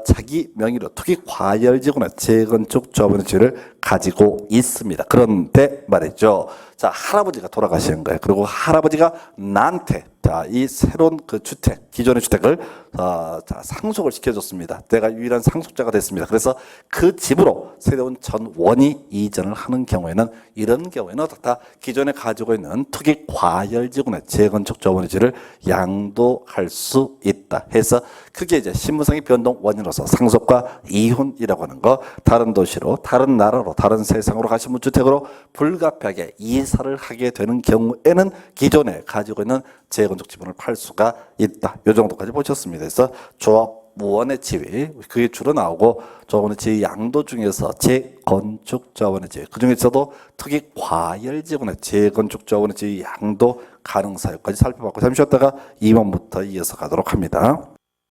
자기 명의로 투기 과열지구내 재건축조합원의 지위를 가지고 있습니다. 그런데 말이죠. 자, 할아버지가 돌아가신 거예요. 그리고 할아버지가 나한테 자, 이 새로운 그 주택, 기존의 주택을 자, 상속을 시켜줬습니다. 내가 유일한 상속자가 됐습니다. 그래서 그 집으로 세대원 전원이 이전을 하는 경우에는 이런 경우에는 어떻다? 기존에 가지고 있는 투기 과열지구내 재건축조합원의 지위를 양도할 수 있다. 해서 그게 이제 신분상의 변동 원인으로서 상속과 이혼이라고 하는 거, 다른 도시로, 다른 나라로, 다른 세상으로 가신 분 주택으로 불가피하게 이사를 하게 되는 경우에는 기존에 가지고 있는 재건축 지분을 팔 수가 있다. 이 정도까지 보셨습니다. 그래서 조합원의 지위, 그게 주로 나오고 조합원의 지위 양도 중에서 재건축조합원의 지위, 그 중에서도 특히 과열지구내 재건축조합원의 지위 양도 가능 사유까지 살펴봤고 잠시 쉬었다가 2번부터 이어서 가도록 합니다.